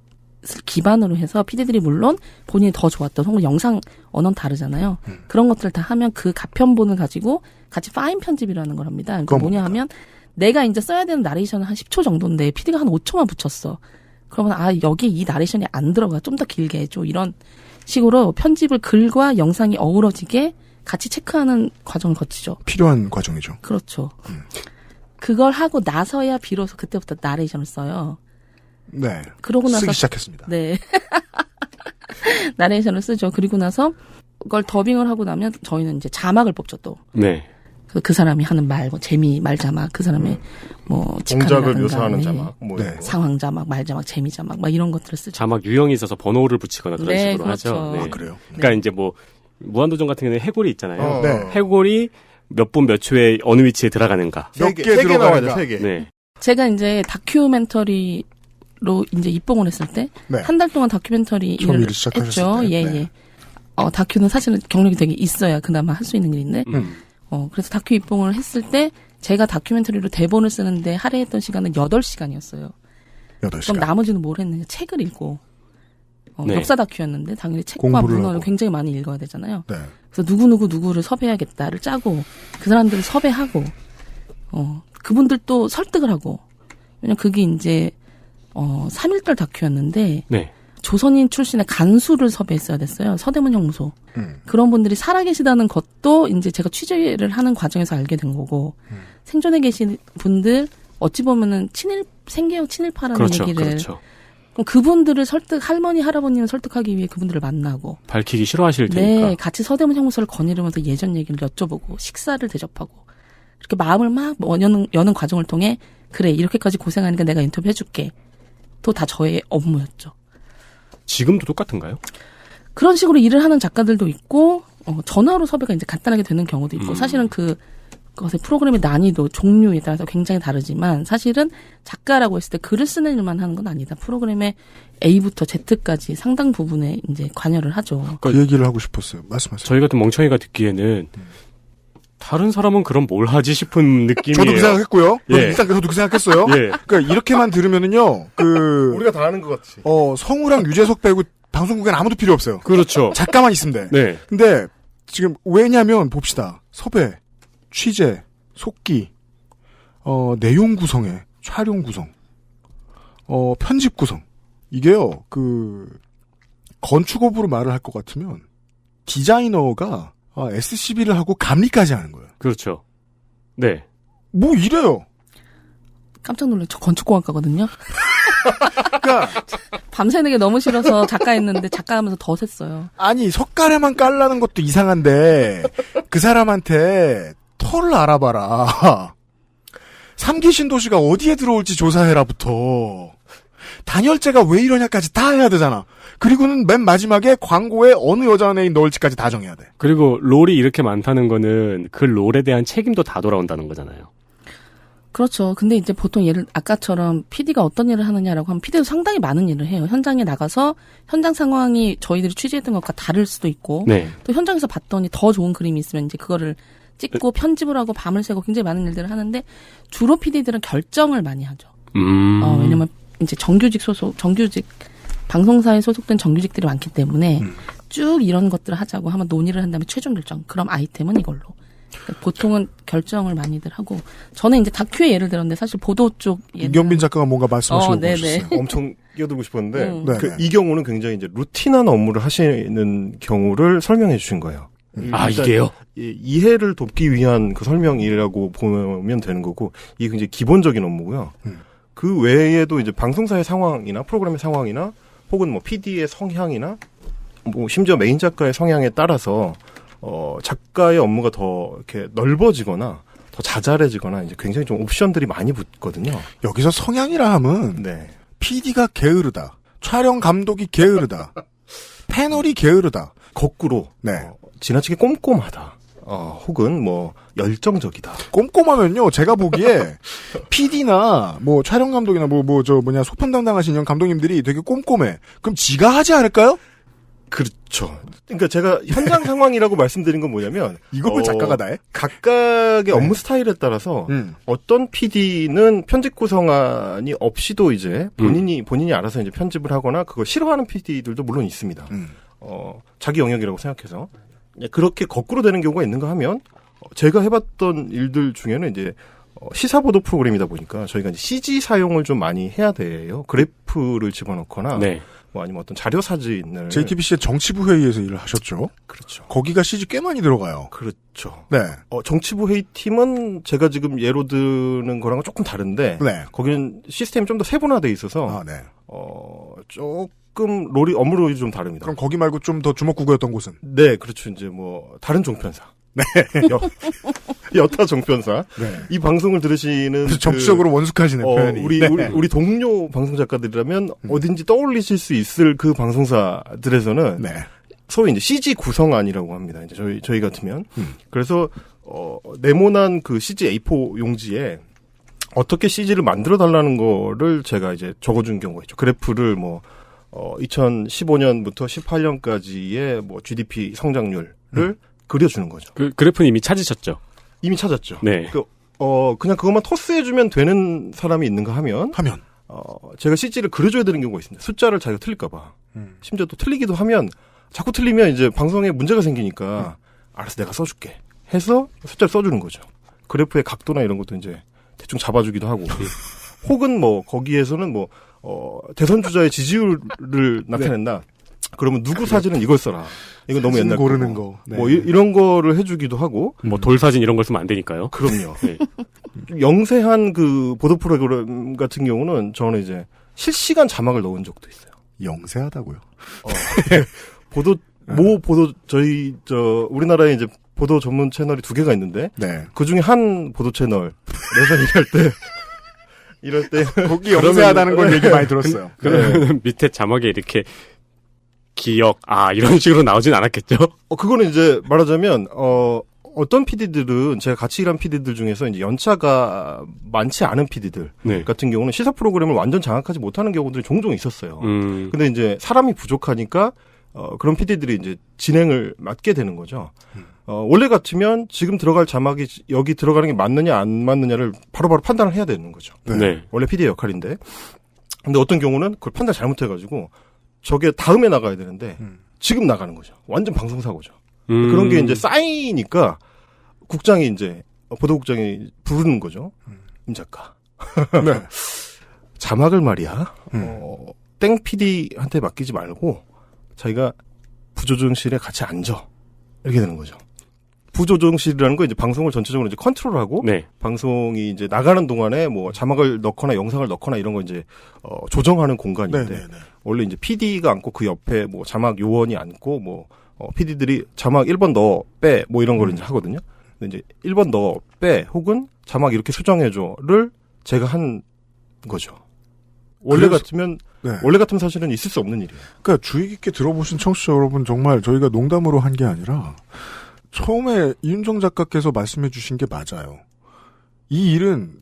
기반으로 해서 PD들이 물론 본인이 더 좋았던 혹은 영상 언어는 다르잖아요. 그런 것들을 다 하면 그 가편본을 가지고 같이 파인 편집이라는 걸 합니다. 그러니까 뭐냐 하면 내가 이제 써야 되는 나레이션은 한 10초 정도인데 PD가 한 5초만 붙였어. 그러면 여기 이 나레이션이 안 들어가. 좀 더 길게 해줘. 이런 식으로 편집을 글과 영상이 어우러지게 같이 체크하는 과정을 거치죠. 필요한 과정이죠. 그렇죠. 그걸 하고 나서야 비로소 그때부터 나레이션을 써요. 네. 그러고 나서 쓰기 시작했습니다. 네. 나레이션을 쓰죠. 그리고 나서 그걸 더빙을 하고 나면 저희는 이제 자막을 뽑죠 또. 네. 그 사람이 하는 말, 뭐 재미 말 자막, 그 사람의 뭐 동작을 직함이라든가, 묘사하는 네. 자막, 뭐 네. 이런 거. 상황 자막, 말 자막, 재미 자막, 막 이런 것들을 쓰죠. 자막 유형이 있어서 번호를 붙이거나 그런 네, 식으로 그렇죠. 하죠. 네. 아, 그래요? 그러니까 이제 뭐 무한도전 같은 경우는 해골이 있잖아요. 네. 해골이 몇 분 몇 초에 어느 위치에 들어가는가. 몇 개 세 개 나와야 돼, 들어가는가. 세 개. 네. 제가 이제 다큐멘터리로 이제 입봉을 했을 때 네. 한 달 동안 다큐멘터리 처음 일을 일을 시작하셨을 했죠. 때. 예, 네. 예. 다큐는 사실은 경력이 되게 있어야 그나마 할 수 있는 일인데, 그래서 다큐 입봉을 했을 때 제가 다큐멘터리로 대본을 쓰는데 할애했던 시간은 8시간이었어요. 8시간. 그럼 나머지는 뭘 했느냐? 책을 읽고. 네. 역사 다큐였는데 당연히 책과 공부를 문헌을 하고. 굉장히 많이 읽어야 되잖아요. 네. 그래서 누구를 섭외하겠다를 짜고 그 사람들을 섭외하고 그분들도 설득을 하고 왜냐면 그게 이제 3.1절 다큐였는데 네. 조선인 출신의 간수를 섭외했어야 됐어요. 서대문 형무소. 그런 분들이 살아계시다는 것도 이제 제가 취재를 하는 과정에서 알게 된 거고 생존에 계신 분들 어찌 보면은 생계형 친일파라는 그렇죠. 얘기를 그렇죠. 그럼 그분들을 할머니 할아버님을 설득하기 위해 그분들을 만나고 밝히기 싫어하실 테니까. 네, 같이 서대문 형무소를 거니르면서 예전 얘기를 여쭤보고 식사를 대접하고 이렇게 마음을 막 여는 과정을 통해 그래 이렇게까지 고생하니까 내가 인터뷰 해줄게. 또 다 저의 업무였죠. 지금도 똑같은가요? 그런 식으로 일을 하는 작가들도 있고 전화로 섭외가 이제 간단하게 되는 경우도 있고 사실은 그것의 프로그램의 난이도 종류에 따라서 굉장히 다르지만 사실은 작가라고 했을 때 글을 쓰는 일만 하는 건 아니다. 프로그램의 A부터 Z까지 상당 부분에 이제 관여를 하죠. 그 얘기를 하고 싶었어요. 말씀하세요. 저희 같은 멍청이가 듣기에는 다른 사람은 그럼 뭘 하지 싶은 느낌이에요. 저도 그 생각했고요. 예. 일단 저도 그 생각했어요. 예. 그러니까 이렇게만 들으면은요. 우리가 다 아는 것 같지. 성우랑 유재석 빼고 방송국에는 아무도 필요 없어요. 그렇죠. 작가만 있으면 돼. 네. 근데 지금 왜냐면 봅시다. 섭외, 취재, 속기, 내용 구성에 촬영 구성, 편집 구성. 이게요. 건축업으로 말을 할 것 같으면 디자이너가 SCB를 하고 감리까지 하는 거예요. 그렇죠. 네. 뭐 이래요. 깜짝 놀래. 저 건축공학과거든요. 그러니까 밤새는 게 너무 싫어서 작가했는데 작가하면서 더 샜어요. 아니 석가래만 깔라는 것도 이상한데 그 사람한테 터를 알아봐라. 3기 신도시가 어디에 들어올지 조사해라부터 단열재가 왜 이러냐까지 다 해야 되잖아. 그리고는 맨 마지막에 광고에 어느 여자연예인 넣을지까지 다 정해야 돼. 그리고 롤이 이렇게 많다는 거는 그 롤에 대한 책임도 다 돌아온다는 거잖아요. 그렇죠. 근데 이제 보통 아까처럼 PD가 어떤 일을 하느냐라고 하면 PD도 상당히 많은 일을 해요. 현장에 나가서 현장 상황이 저희들이 취재했던 것과 다를 수도 있고 네. 또 현장에서 봤더니 더 좋은 그림이 있으면 이제 그거를 찍고 편집을 하고 밤을 새고 굉장히 많은 일들을 하는데 주로 PD들은 결정을 많이 하죠. 왜냐면 이제 정규직 방송사에 소속된 정규직들이 많기 때문에 쭉 이런 것들을 하자고 하면 논의를 한 다음에 최종 결정. 그럼 아이템은 이걸로. 보통은 결정을 많이들 하고 저는 이제 다큐의 예를 들었는데 사실 보도 쪽 이경빈 작가가 뭔가 말씀하시려고 하셨어요. 엄청 끼어들고 싶었는데 네네. 이 경우는 굉장히 이제 루틴한 업무를 하시는 경우를 설명해 주신 거예요. 아, 일단 이게요? 이해를 돕기 위한 그 설명이라고 보면 되는 거고 이게 굉장히 기본적인 업무고요. 그 외에도 이제 방송사의 상황이나 프로그램의 상황이나 혹은 뭐 PD의 성향이나 뭐 심지어 메인 작가의 성향에 따라서 작가의 업무가 더 이렇게 넓어지거나 더 자잘해지거나 이제 굉장히 좀 옵션들이 많이 붙거든요. 여기서 성향이라 함은 네. PD가 게으르다. 촬영 감독이 게으르다. 패널이 게으르다. 거꾸로 네. 지나치게 꼼꼼하다. 혹은 뭐 열정적이다. 꼼꼼하면요, 제가 보기에 PD나 뭐 촬영 감독이나 소편 담당하신 형 감독님들이 되게 꼼꼼해. 그럼 지가 하지 않을까요? 그렇죠. 그러니까 제가 현장 상황이라고 말씀드린 건 뭐냐면 이걸 왜 작가가 다 해? 각각의 업무 스타일에 따라서 어떤 PD는 편집 구성안이 없이도 이제 본인이 알아서 이제 편집을 하거나 그걸 싫어하는 PD들도 물론 있습니다. 자기 영역이라고 생각해서 그렇게 거꾸로 되는 경우가 있는가 하면 제가 해봤던 일들 중에는 이제 시사보도 프로그램이다 보니까 저희가 이제 CG 사용을 좀 많이 해야 돼요. 그래프를 집어넣거나 네. 뭐 아니면 어떤 자료 사진을 JTBC의 정치부 회의에서 일을 하셨죠. 그렇죠. 거기가 CG 꽤 많이 들어가요. 그렇죠. 네. 정치부 회의팀은 제가 지금 예로 드는 거랑은 조금 다른데 네. 거기는 시스템이 좀 더 세분화돼 있어서 네. 조금 업무 롤이 좀 다릅니다. 그럼 거기 말고 좀 더 주먹구구였던 곳은? 네, 그렇죠. 이제 뭐 다른 종편사. 네. 여타 종편사. 네. 이 방송을 들으시는 정치적으로 원숙하시는 표현이. 우리 동료 방송 작가들이라면 어딘지 떠올리실 수 있을 그 방송사들에서는 네. 소위 이제 CG 구성안이라고 합니다. 이제 저희 같으면. 그래서 네모난 그 CG A4 용지에 어떻게 CG를 만들어 달라는 거를 제가 이제 적어준 경우가 있죠. 그래프를 2015년부터 18년까지의 뭐 GDP 성장률을 그려주는 거죠. 그 그래프는 이미 찾으셨죠? 이미 찾았죠. 네. 그냥 그것만 토스해주면 되는 사람이 있는가 하면 제가 CG를 그려줘야 되는 경우가 있습니다. 숫자를 자기가 틀릴까봐. 심지어 또 틀리기도 하면 자꾸 틀리면 이제 방송에 문제가 생기니까 알았어 내가 써줄게 해서 숫자를 써주는 거죠. 그래프의 각도나 이런 것도 이제 대충 잡아주기도 하고. 혹은 뭐 거기에서는 대선 주자의 지지율을 나타낸다. 그러면 누구 사진은 이걸 써라. 이건 너무 옛날 고르는 거고. 거. 네. 뭐 이런 거를 해주기도 하고. 뭐 돌사진 이런 걸 쓰면 안 되니까요. 그럼요. 네. 영세한 그 보도 프로그램 같은 경우는 저는 이제 실시간 자막을 넣은 적도 있어요. 영세하다고요? 우리나라에 이제 보도 전문 채널이 2개가 있는데. 네. 그 중에 한 보도 채널. 내가 이럴 때. 거기 영세하다는 건 얘기 많이 들었어요. 그러면 밑에 자막에 이렇게 기억, 이런 식으로 나오진 않았겠죠? 그거는 이제 말하자면, 어떤 PD들은 제가 같이 일한 PD들 중에서 이제 연차가 많지 않은 PD들 네. 같은 경우는 시사 프로그램을 완전 장악하지 못하는 경우들이 종종 있었어요. 근데 이제 사람이 부족하니까, 그런 PD들이 이제 진행을 맡게 되는 거죠. 원래 같으면 지금 들어갈 자막이 여기 들어가는 게 맞느냐 안 맞느냐를 바로바로 판단을 해야 되는 거죠. 네. 원래 PD의 역할인데. 근데 어떤 경우는 그걸 판단 잘못해가지고 저게 다음에 나가야 되는데 지금 나가는 거죠. 완전 방송사고죠. 그런 게 이제 쌓이니까 국장이 이제 보도국장이 부르는 거죠. 임 작가. 네. 자막을 말이야. 땡 PD한테 맡기지 말고 자기가 부조정실에 같이 앉아. 이렇게 되는 거죠. 부조정실이라는 거 이제 방송을 전체적으로 이제 컨트롤하고 네. 방송이 이제 나가는 동안에 뭐 자막을 넣거나 영상을 넣거나 이런 거 이제 조정하는 공간인데 네네네. 원래 이제 PD가 앉고 그 옆에 뭐 자막 요원이 앉고 뭐 PD들이 자막 1번 넣어 빼 뭐 이런 걸 이제 하거든요. 근데 이제 1번 넣어 빼 혹은 자막 이렇게 수정해 줘를 제가 한 거죠. 원래 같으면 사실은 있을 수 없는 일이에요. 그러니까 주의 깊게 들어보신 청취자 여러분 정말 저희가 농담으로 한 게 아니라 처음에 이윤정 작가께서 말씀해 주신 게 맞아요. 이 일은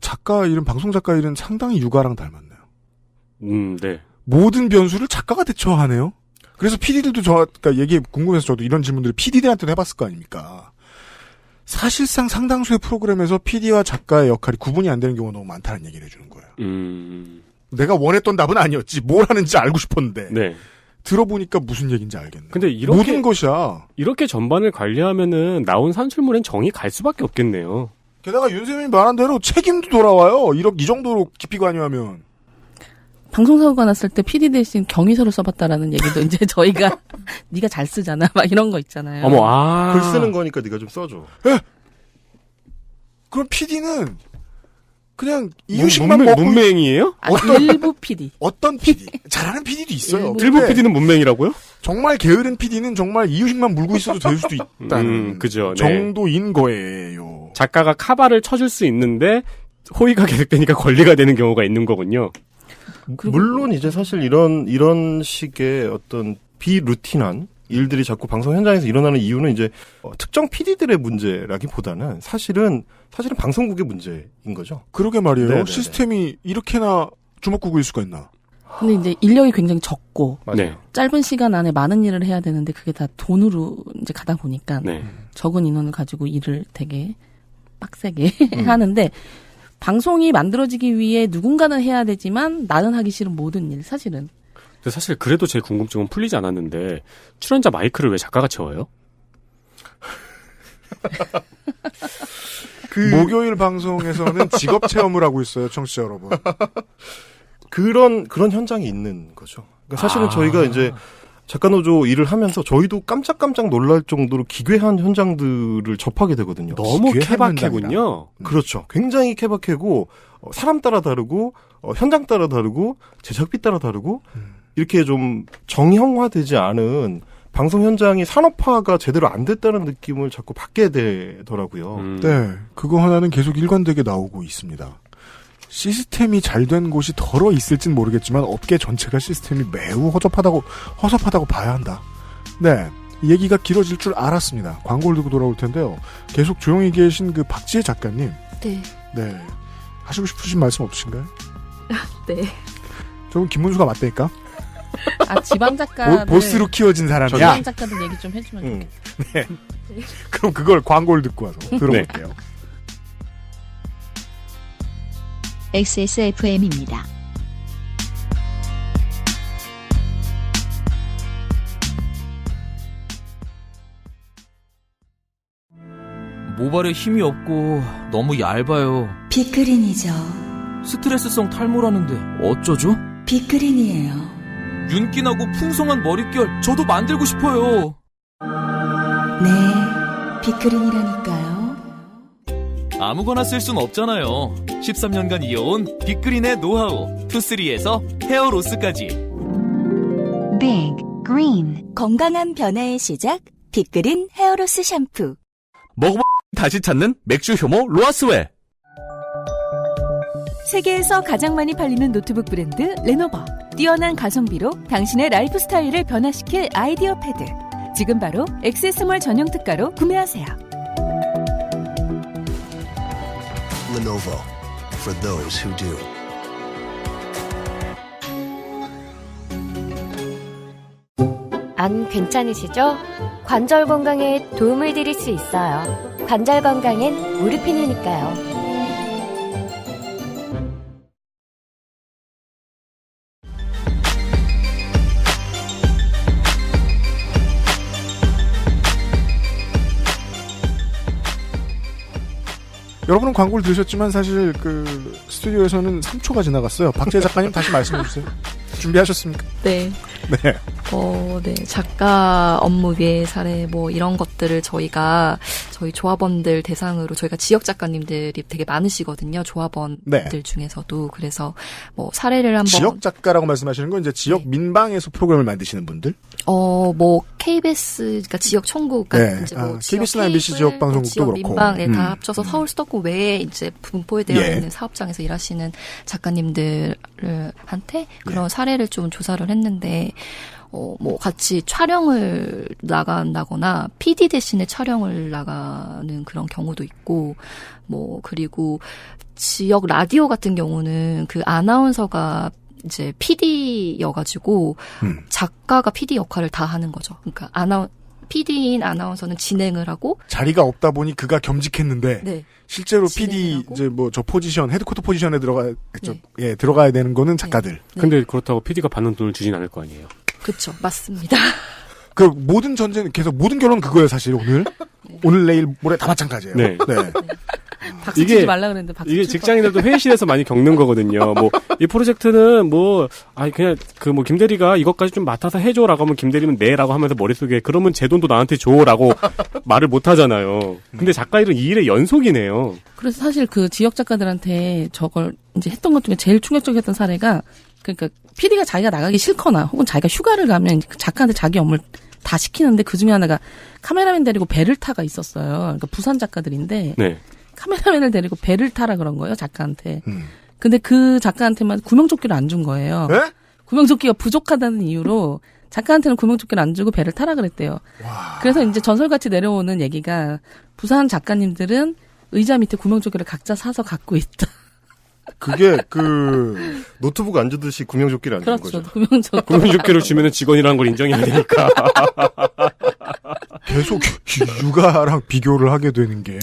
방송 작가 일은 상당히 육아랑 닮았네요. 네. 모든 변수를 작가가 대처하네요. 그래서 PD들도 그러니까 얘기 궁금해서 저도 이런 질문들을 PD들한테도 해봤을 거 아닙니까? 사실상 상당수의 프로그램에서 PD와 작가의 역할이 구분이 안 되는 경우가 너무 많다는 얘기를 해주는 거예요. 내가 원했던 답은 아니었지. 뭘 하는지 알고 싶었는데. 네. 들어보니까 무슨 얘기인지 알겠네. 근데 이렇게 모든 것이야. 이렇게 전반을 관리하면은 나온 산출물엔 정이 갈 수밖에 없겠네요. 게다가 윤세민이 말한 대로 책임도 돌아와요. 이 정도로 깊이 관여하면. 방송사고가 났을 때 PD 대신 경위서를 써봤다라는 얘기도 이제 저희가 네가 잘 쓰잖아 막 이런 거 있잖아요. 글 쓰는 거니까 네가 좀 써줘. 그럼 PD는 그냥 이유식만 먹고 문맹이에요? 일부 PD. 어떤 PD 잘하는 PD도 있어요. 일부 PD는 문맹이라고요? 정말 게으른 PD는 정말 이유식만 물고 있어도 될 수도 있다는 그죠. 정도인 거예요. 작가가 카바를 쳐줄 수 있는데 호의가 계속되니까 권리가 되는 경우가 있는 거군요. 그리고- 물론 이제 사실 이런 식의 어떤 비루틴한 일들이 자꾸 방송 현장에서 일어나는 이유는 이제 특정 PD들의 문제라기보다는 사실은 방송국의 문제인 거죠. 그러게 말이에요. 네네네. 시스템이 이렇게나 주먹구구일 수가 있나. 근데 이제 인력이 굉장히 적고 맞아요. 네. 짧은 시간 안에 많은 일을 해야 되는데 그게 다 돈으로 이제 가다 보니까 네. 적은 인원을 가지고 일을 되게 빡세게 하는데 방송이 만들어지기 위해 누군가는 해야 되지만 나는 하기 싫은 모든 일 사실은. 근데 사실 그래도 제 궁금증은 풀리지 않았는데 출연자 마이크를 왜 작가가 채워요? 목요일 방송에서는 직업 체험을 하고 있어요, 청취자 여러분. 그런 현장이 있는 거죠. 그러니까 사실은 저희가 이제 작가노조 일을 하면서 저희도 깜짝깜짝 놀랄 정도로 기괴한 현장들을 접하게 되거든요. 너무 기괴한 케바케군요. 그렇죠. 굉장히 케바케고 사람 따라 다르고 현장 따라 다르고 제작비 따라 다르고 이렇게 좀 정형화되지 않은 방송 현장이 산업화가 제대로 안 됐다는 느낌을 자꾸 받게 되더라고요. 네, 그거 하나는 계속 일관되게 나오고 있습니다. 시스템이 잘 된 곳이 덜어 있을진 모르겠지만 업계 전체가 시스템이 매우 허접하다고 봐야 한다. 네, 이 얘기가 길어질 줄 알았습니다. 광고를 듣고 돌아올 텐데요. 계속 조용히 계신 그 박지혜 작가님. 네. 네, 하시고 싶으신 말씀 없으신가요? 네. 저는 김문수가 맞다니까? 지방 작가들 보스로 키워진 사람이야. 지방 작가들 얘기 좀 해주면 좋겠다. 그럼 그걸 광고를 듣고 와서 들어볼게요. XSFM입니다. 모발에 힘이 없고 너무 얇아요. 빅그린이죠. 스트레스성 탈모라는데 어쩌죠? 빅그린이에요. 윤기나고 풍성한 머릿결 저도 만들고 싶어요. 네, 빅그린이라니까요. 아무거나 쓸 순 없잖아요. 13년간 이어온 빅그린의 노하우 투쓰리에서 헤어로스까지. 빅 그린 건강한 변화의 시작 빅그린 헤어로스 샴푸. 먹어봐 다시 찾는 맥주 효모 로아스웰. 세계에서 가장 많이 팔리는 노트북 브랜드 레노버. 뛰어난 가성비로 당신의 라이프 스타일을 변화시킬 아이디어 패드. 지금 바로 액세스몰 전용 특가로 구매하세요. Lenovo for those who do. 안 괜찮으시죠? 관절 건강에 도움을 드릴 수 있어요. 관절 건강엔 무르핀이니까요. 여러분은 광고를 들으셨지만 사실 그 스튜디오에서는 3초가 지나갔어요. 박재 작가님 다시 말씀해 주세요. 준비하셨습니까? 네. 네. 네. 작가 업무 외 사례 이런 것들을 저희 조합원들 대상으로 저희가 지역 작가님들이 되게 많으시거든요. 조합원들 네. 중에서도. 그래서 사례를 한번 지역 작가라고 말씀하시는 건 이제 지역 민방에서 프로그램을 만드시는 분들? KBS 그러니까 지역 총국 네. 이제 KBS나 MBC 지역 방송국도 지역 그렇고. 민방에 다 합쳐서 서울 수도권 외에 이제 분포에 되어 예. 있는 사업장에서 일하시는 작가님들한테 그런 사례를 좀 조사를 했는데 같이 촬영을 나간다거나 PD 대신에 촬영을 나가는 그런 경우도 있고, 그리고 지역 라디오 같은 경우는 그 아나운서가 이제 PD여가지고, 작가가 PD 역할을 다 하는 거죠. 그러니까 PD인 아나운서는 진행을 하고 자리가 없다 보니 그가 겸직했는데 네. 실제로 PD 이제 저 포지션 헤드쿼터 포지션에 들어가야 되는 거는 작가들. 네. 근데 그렇다고 PD가 받는 돈을 주진 않을 거 아니에요. 그렇죠. 맞습니다. 그 모든 전제는 계속 모든 결론은 그거예요, 사실 오늘. 오늘 내일 모레 다 마찬가지예요. 네. 박수 치지 말라 그랬는데 박수 이게 칠 직장인들도 회의실에서 많이 겪는 거거든요. 이 프로젝트는 그냥 김 대리가 이것까지 좀 맡아서 해줘라고 하면 김 대리는 네라고 하면서 머릿속에 그러면 제 돈도 나한테 줘라고 말을 못 하잖아요. 근데 작가 일은 이 일의 연속이네요. 그래서 사실 그 지역 작가들한테 저걸 이제 했던 것 중에 제일 충격적이었던 사례가 그러니까 PD가 자기가 나가기 싫거나 혹은 자기가 휴가를 가면 작가한테 자기 업무를 다 시키는데 그 중에 하나가 카메라맨 데리고 배를 타가 있었어요. 그러니까 부산 작가들인데 네. 카메라맨을 데리고 배를 타라 그런 거예요, 작가한테. 근데 그 작가한테만 구명조끼를 안 준 거예요. 네? 구명조끼가 부족하다는 이유로 작가한테는 구명조끼를 안 주고 배를 타라 그랬대요. 와. 그래서 이제 전설같이 내려오는 얘기가 부산 작가님들은 의자 밑에 구명조끼를 각자 사서 갖고 있다. 그게 그 노트북 안 주듯이 구명조끼를 안 주는 그렇죠. 거죠. 구명조끼를 주면은 직원이라는 걸 인정해야 되니까. 계속 육아랑 비교를 하게 되는 게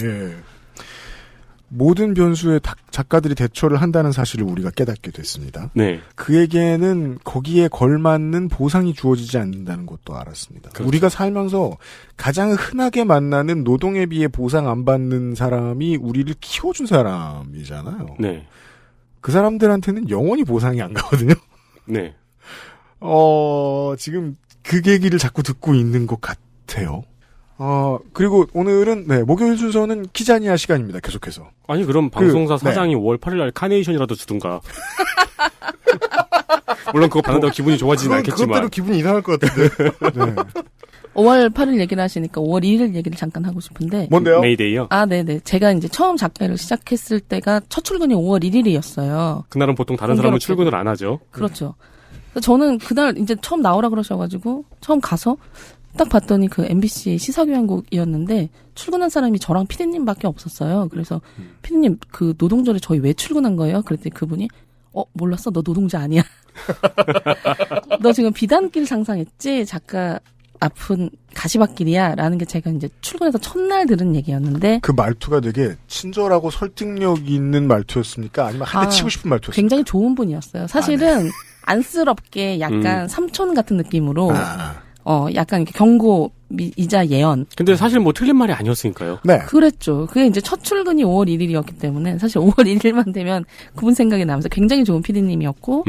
모든 변수에 작가들이 대처를 한다는 사실을 우리가 깨닫게 됐습니다. 네. 그에게는 거기에 걸맞는 보상이 주어지지 않는다는 것도 알았습니다. 그렇죠. 우리가 살면서 가장 흔하게 만나는 노동에 비해 보상 안 받는 사람이 우리를 키워준 사람이잖아요. 네. 그 사람들한테는 영원히 보상이 안 가거든요. 네. 지금 그 얘기를 자꾸 듣고 있는 것 같아요. 그리고 오늘은, 네, 목요일 순서는 키자니아 시간입니다. 계속해서. 아니, 그럼 방송사 사장이 5월 8일 날 카네이션이라도 주든가. 물론 그거 받는다고 기분이 좋아지진 않겠지만. 그것대로 기분이 이상할 것 같은데. 네. 5월 8일 얘기를 하시니까 5월 1일 얘기를 잠깐 하고 싶은데. 뭔데요? 메이데이요? 아, 네네. 제가 이제 처음 작가를 시작했을 때가 첫 출근이 5월 1일이었어요. 그날은 보통 다른 사람은 출근을 안 하죠. 그렇죠. 저는 그날 이제 처음 나오라 그러셔가지고 처음 가서 딱 봤더니 그 MBC 시사교양국이었는데 출근한 사람이 저랑 피디님밖에 없었어요. 그래서 피디님 그 노동절에 저희 왜 출근한 거예요? 그랬더니 그분이 몰랐어? 너 노동자 아니야. 너 지금 비단길 상상했지? 작가 아픈 가시밭길이야 라는 게 제가 이제 출근해서 첫날 들은 얘기였는데 그 말투가 되게 친절하고 설득력 있는 말투였습니까? 아니면 한 대 치고 싶은 말투였습니까? 굉장히 좋은 분이었어요. 사실은 네. 안쓰럽게 약간 삼촌 같은 느낌으로 약간 이렇게 경고이자 예언. 근데 사실 뭐 틀린 말이 아니었으니까요. 네. 그랬죠. 그게 이제 첫 출근이 5월 1일이었기 때문에 사실 5월 1일만 되면 그분 생각이 나면서 굉장히 좋은 피디님이었고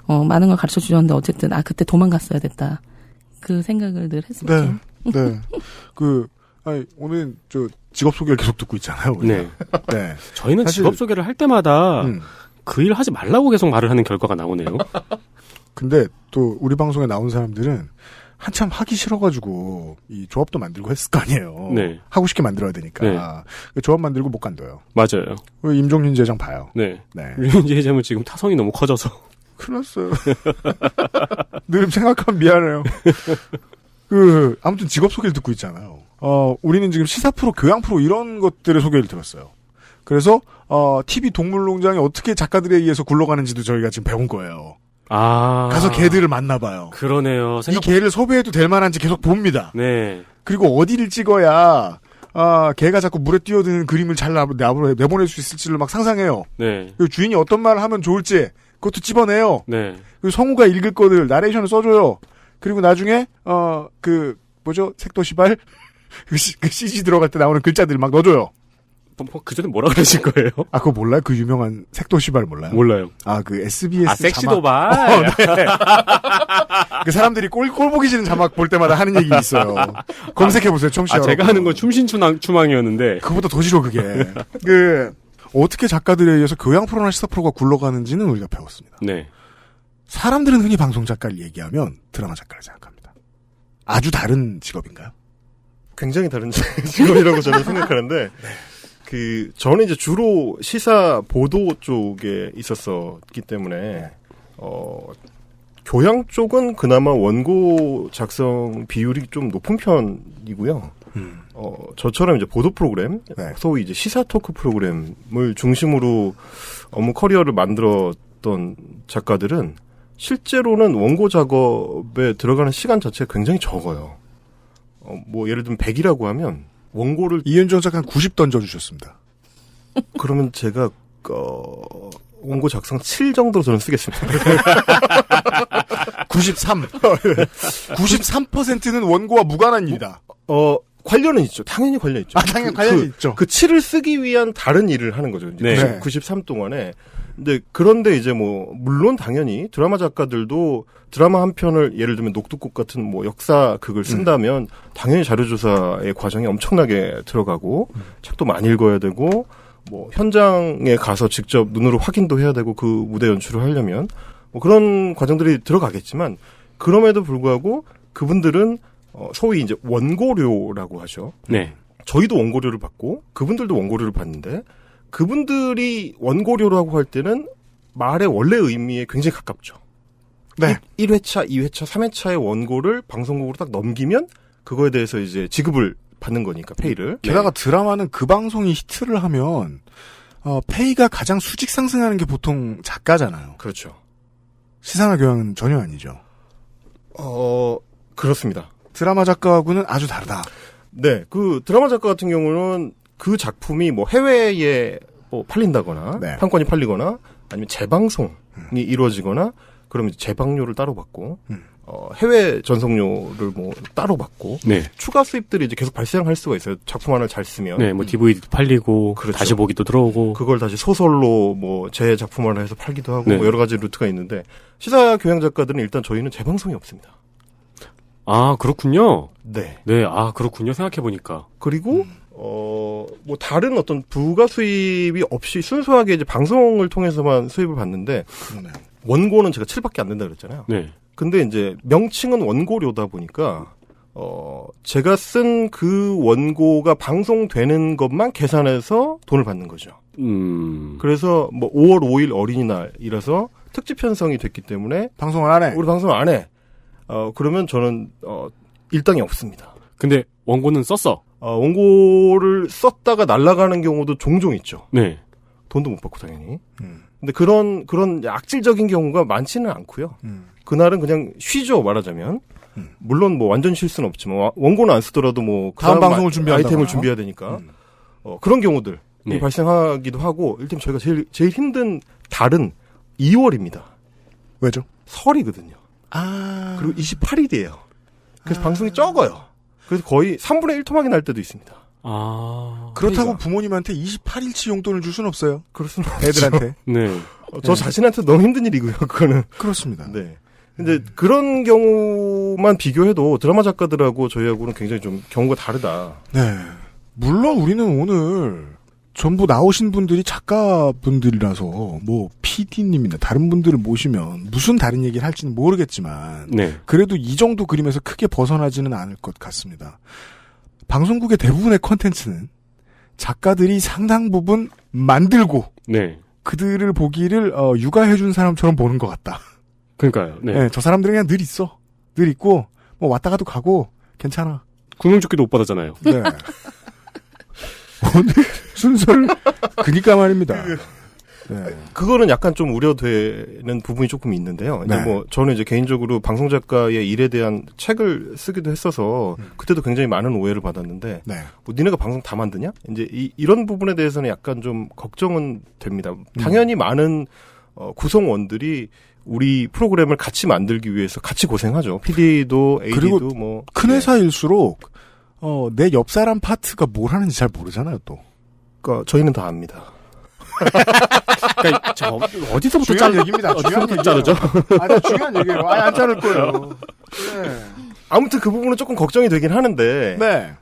많은 걸 가르쳐 주셨는데 어쨌든 그때 도망갔어야 됐다. 그 생각을 늘 했었죠. 네. 오늘 직업 소개를 계속 듣고 있잖아요. 우리가. 네. 네. 저희는 사실, 직업 소개를 할 때마다 그 일 하지 말라고 계속 말을 하는 결과가 나오네요. 근데 또 우리 방송에 나온 사람들은 한참 하기 싫어가지고 이 조합도 만들고 했을 거 아니에요. 네. 하고 싶게 만들어야 되니까. 네. 조합 만들고 못 간둬요. 맞아요. 임종윤 제장 봐요. 네. 네. 임종윤 제장은 지금 타성이 너무 커져서. 큰일 났어요. 늘 생각하면 미안해요. 아무튼 직업 소개를 듣고 있잖아요. 우리는 지금 시사 프로, 교양 프로 이런 것들의 소개를 들었어요. 그래서, TV 동물농장이 어떻게 작가들에 의해서 굴러가는지도 저희가 지금 배운 거예요. 가서 개들을 만나봐요. 그러네요. 이 개를 섭외해도 될 만한지 계속 봅니다. 네. 그리고 어디를 찍어야, 개가 자꾸 물에 뛰어드는 그림을 잘 내보낼 수 있을지를 막 상상해요. 네. 그리고 주인이 어떤 말을 하면 좋을지, 그것도 찝어내요. 네. 그리고 성우가 읽을 거를 나레이션을 써줘요. 그리고 나중에 색도시발 그 CG 들어갈 때 나오는 글자들 막 넣어줘요. 그 전에 뭐라 그러신 거예요? 그거 몰라요? 그 유명한 색도시발 몰라요? 몰라요. 그 SBS 섹시도발. 네. 그 사람들이 꼴 보기 싫은 자막 볼 때마다 하는 얘기 있어요. 검색해보세요, 청취자 여러분. 제가 하는 건 춤신추망이었는데. 그거보다 더 싫어, 그게. 어떻게 작가들에 의해서 교양 프로나 시사 프로가 굴러가는지는 우리가 배웠습니다. 네. 사람들은 흔히 방송 작가를 얘기하면 드라마 작가를 생각합니다. 아주 다른 직업인가요? 굉장히 다른 직업이라고 저는 생각하는데, 저는 이제 주로 시사 보도 쪽에 있었기 때문에, 교양 쪽은 그나마 원고 작성 비율이 좀 높은 편이고요. 저처럼 이제 보도 프로그램, 소위 이제 시사 토크 프로그램을 중심으로 업무 커리어를 만들었던 작가들은 실제로는 원고 작업에 들어가는 시간 자체가 굉장히 적어요. 예를 들면 100이라고 하면 원고를 이현정 작가 한 90 던져주셨습니다. 그러면 제가 원고 작성 7 정도 저는 쓰겠습니다. 93. 93%는 원고와 무관한 일이다. 관련은 있죠. 당연히 관련 있죠. 당연히 관련이 있죠. 그 7을 쓰기 위한 다른 일을 하는 거죠. 네. 93 동안에. 그런데 이제 물론 당연히 드라마 작가들도 드라마 한 편을 예를 들면 녹두꽃 같은 역사극을 쓴다면 당연히 자료조사의 과정이 엄청나게 들어가고 책도 많이 읽어야 되고 현장에 가서 직접 눈으로 확인도 해야 되고 그 무대 연출을 하려면 그런 과정들이 들어가겠지만 그럼에도 불구하고 그분들은 소위 이제 원고료라고 하죠. 네. 저희도 원고료를 받고 그분들도 원고료를 받는데 그분들이 원고료라고 할 때는 말의 원래 의미에 굉장히 가깝죠. 네. 1회차, 2회차, 3회차의 원고를 방송국으로 딱 넘기면 그거에 대해서 이제 지급을 받는 거니까 페이를. 게다가 드라마는 그 방송이 히트를 하면 페이가 가장 수직 상승하는 게 보통 작가잖아요. 그렇죠. 시사나 교양은 전혀 아니죠. 그렇습니다. 드라마 작가하고는 아주 다르다. 네, 그 드라마 작가 같은 경우는 그 작품이 뭐 해외에 뭐 팔린다거나 네. 판권이 팔리거나 아니면 재방송이 이루어지거나 그러면 재방료를 따로 받고 해외 전송료를 뭐 따로 받고 네. 추가 수입들이 이제 계속 발생할 수가 있어요. 작품 하나를 잘 쓰면. 네, 뭐 DVD도 팔리고 그렇죠. 다시 보기도 들어오고 그걸 다시 소설로 뭐 제 작품 하나 해서 팔기도 하고 네. 뭐 여러 가지 루트가 있는데 시사 교양 작가들은 일단 저희는 재방송이 없습니다. 아, 그렇군요. 네. 네, 아, 그렇군요. 생각해보니까. 그리고, 뭐, 다른 어떤 부가 수입이 없이 순수하게 이제 방송을 통해서만 수입을 받는데, 원고는 제가 7밖에 안 된다 그랬잖아요. 네. 근데 이제 명칭은 원고료다 보니까, 제가 쓴 그 원고가 방송되는 것만 계산해서 돈을 받는 거죠. 그래서 뭐 5월 5일 어린이날이라서 특집 편성이 됐기 때문에, 방송을 안 해. 우리 방송을 안 해. 그러면 저는, 일당이 없습니다. 근데 원고는 썼어. 원고를 썼다가 날아가는 경우도 종종 있죠. 네. 돈도 못 받고 당연히. 근데 그런 악질적인 경우가 많지는 않고요. 그날은 그냥 쉬죠, 말하자면. 물론 뭐 완전 쉴 수는 없지만 원고는 안 쓰더라도 뭐 그 다음 방송을 준비한다거나. 아이템을 준비해야 되니까. 그런 경우들 네. 발생하기도 하고 일단 저희가 제일 힘든 달은 2월입니다. 왜죠? 설이거든요. 아. 그리고 28일이에요. 그래서 방송이 적어요. 그래서 거의 3분의 1 토막이 날 때도 있습니다. 아. 그렇다고 부모님한테 28일치 용돈을 줄 수는 없어요. 그럴 수는 애들한테. 네. 저 자신한테 너무 힘든 일이고요, 그거는. 그렇습니다. 네. 근데 그런 경우만 비교해도 드라마 작가들하고 저희하고는 굉장히 좀 경우가 다르다. 네. 물론 우리는 오늘 전부 나오신 분들이 작가분들이라서 뭐 PD님이나 다른 분들을 모시면 무슨 다른 얘기를 할지는 모르겠지만 네. 그래도 이 정도 그림에서 크게 벗어나지는 않을 것 같습니다. 방송국의 대부분의 컨텐츠는 작가들이 상당 부분 만들고 네. 그들을 보기를 육아해준 사람처럼 보는 것 같다. 그러니까요. 네. 네, 저 사람들은 그냥 늘 있어. 늘 있고 뭐 왔다 가도 가고 괜찮아. 구명조끼도 못 받았잖아요. 네. 오늘 순서를 그니까 말입니다. 네. 그거는 약간 좀 우려되는 부분이 조금 있는데요. 이제 네. 뭐 저는 이제 개인적으로 방송 작가의 일에 대한 책을 쓰기도 했어서 그때도 굉장히 많은 오해를 받았는데 네. 뭐 니네가 방송 다 만드냐? 이제 이런 부분에 대해서는 약간 좀 걱정은 됩니다. 당연히 많은 구성원들이 우리 프로그램을 같이 만들기 위해서 같이 고생하죠. PD도 AD도 그리고 뭐 큰 회사일수록 내 옆 사람 파트가 뭘 하는지 잘 모르잖아요, 또. 그러니까 저희는 다 압니다. 그러니까 저 어디서부터 중요한 얘기입니다. 중요한 어디서부터 자르죠? 아, 중요한 얘기예요. 안 자를 거예요. 네. 아무튼 그 부분은 조금 걱정이 되긴 하는데. 네.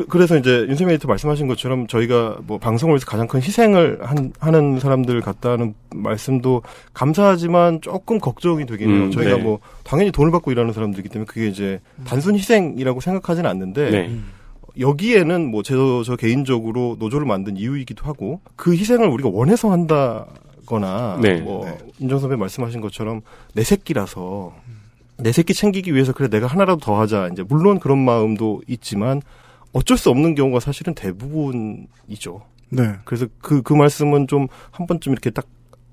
그래서 이제 윤세민 에디터 말씀하신 것처럼 저희가 뭐 방송을 위해서 가장 큰 희생을 하는 사람들 같다는 말씀도 감사하지만 조금 걱정이 되긴 해요. 저희가 네. 뭐 당연히 돈을 받고 일하는 사람들이기 때문에 그게 이제 단순 희생이라고 생각하지는 않는데 네. 여기에는 뭐 저 개인적으로 노조를 만든 이유이기도 하고 그 희생을 우리가 원해서 한다거나 네. 뭐 인정 선배 말씀하신 것처럼 내 새끼라서 내 새끼 챙기기 위해서 그래 내가 하나라도 더 하자. 이제 물론 그런 마음도 있지만 어쩔 수 없는 경우가 사실은 대부분이죠. 네. 그래서 그 말씀은 좀 한 번쯤 이렇게 딱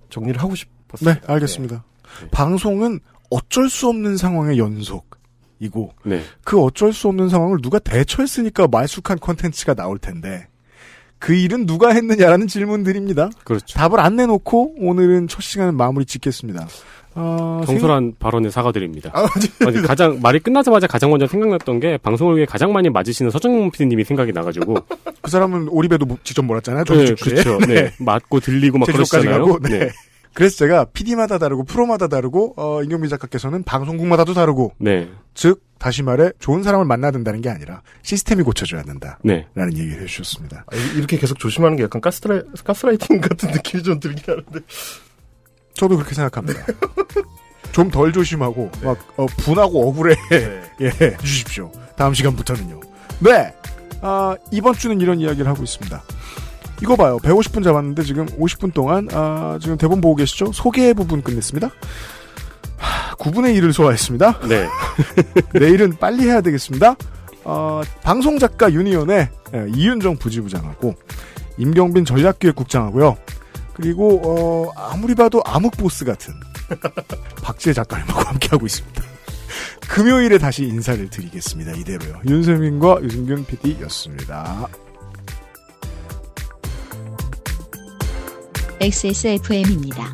정리를 하고 싶었어요. 네, 알겠습니다. 네. 방송은 어쩔 수 없는 상황의 연속이고 네. 그 어쩔 수 없는 상황을 누가 대처했으니까 말쑥한 콘텐츠가 나올 텐데 그 일은 누가 했느냐라는 질문들입니다. 그렇죠. 답을 안 내놓고 오늘은 첫 시간은 마무리 짓겠습니다. 경솔한 발언에 사과드립니다. 가장 말이 끝나자마자 가장 먼저 생각났던 게 방송을 위해 가장 많이 맞으시는 서정용 PD님이 생각이 나가지고 그 사람은 오리배도 직접 몰았잖아요. 네, 그렇죠. 네, 맞고 들리고 막 그러시잖아요. 네. 네. 그래서 제가 PD마다 다르고 프로마다 다르고 임경미 작가께서는 방송국마다도 다르고 네. 즉 다시 말해 좋은 사람을 만나야 된다는 게 아니라 시스템이 고쳐져야 된다. 네. 라는 얘기를 해주셨습니다. 이렇게 계속 조심하는 게 약간 가스라이팅 같은 느낌이 좀 들긴 하는데 저도 그렇게 생각합니다. 좀 덜 조심하고 막 분하고 억울해 예, 주십시오. 다음 시간부터는요. 네. 이번 주는 이런 이야기를 하고 있습니다. 이거 봐요. 150분 잡았는데 지금 50분 동안 지금 대본 보고 계시죠? 소개 부분 끝냈습니다. 9분의 1을 소화했습니다. 네. 내일은 빨리 해야 되겠습니다. 방송작가 유니온의 이윤정 부지부장하고 임경빈 전략기획국장하고요. 그리고 아무리 봐도 암흑보스 같은 박지혜 작가님하고 함께하고 있습니다. 금요일에 다시 인사를 드리겠습니다. 이대로요. 윤세민과 유승균 PD였습니다. XSFM입니다.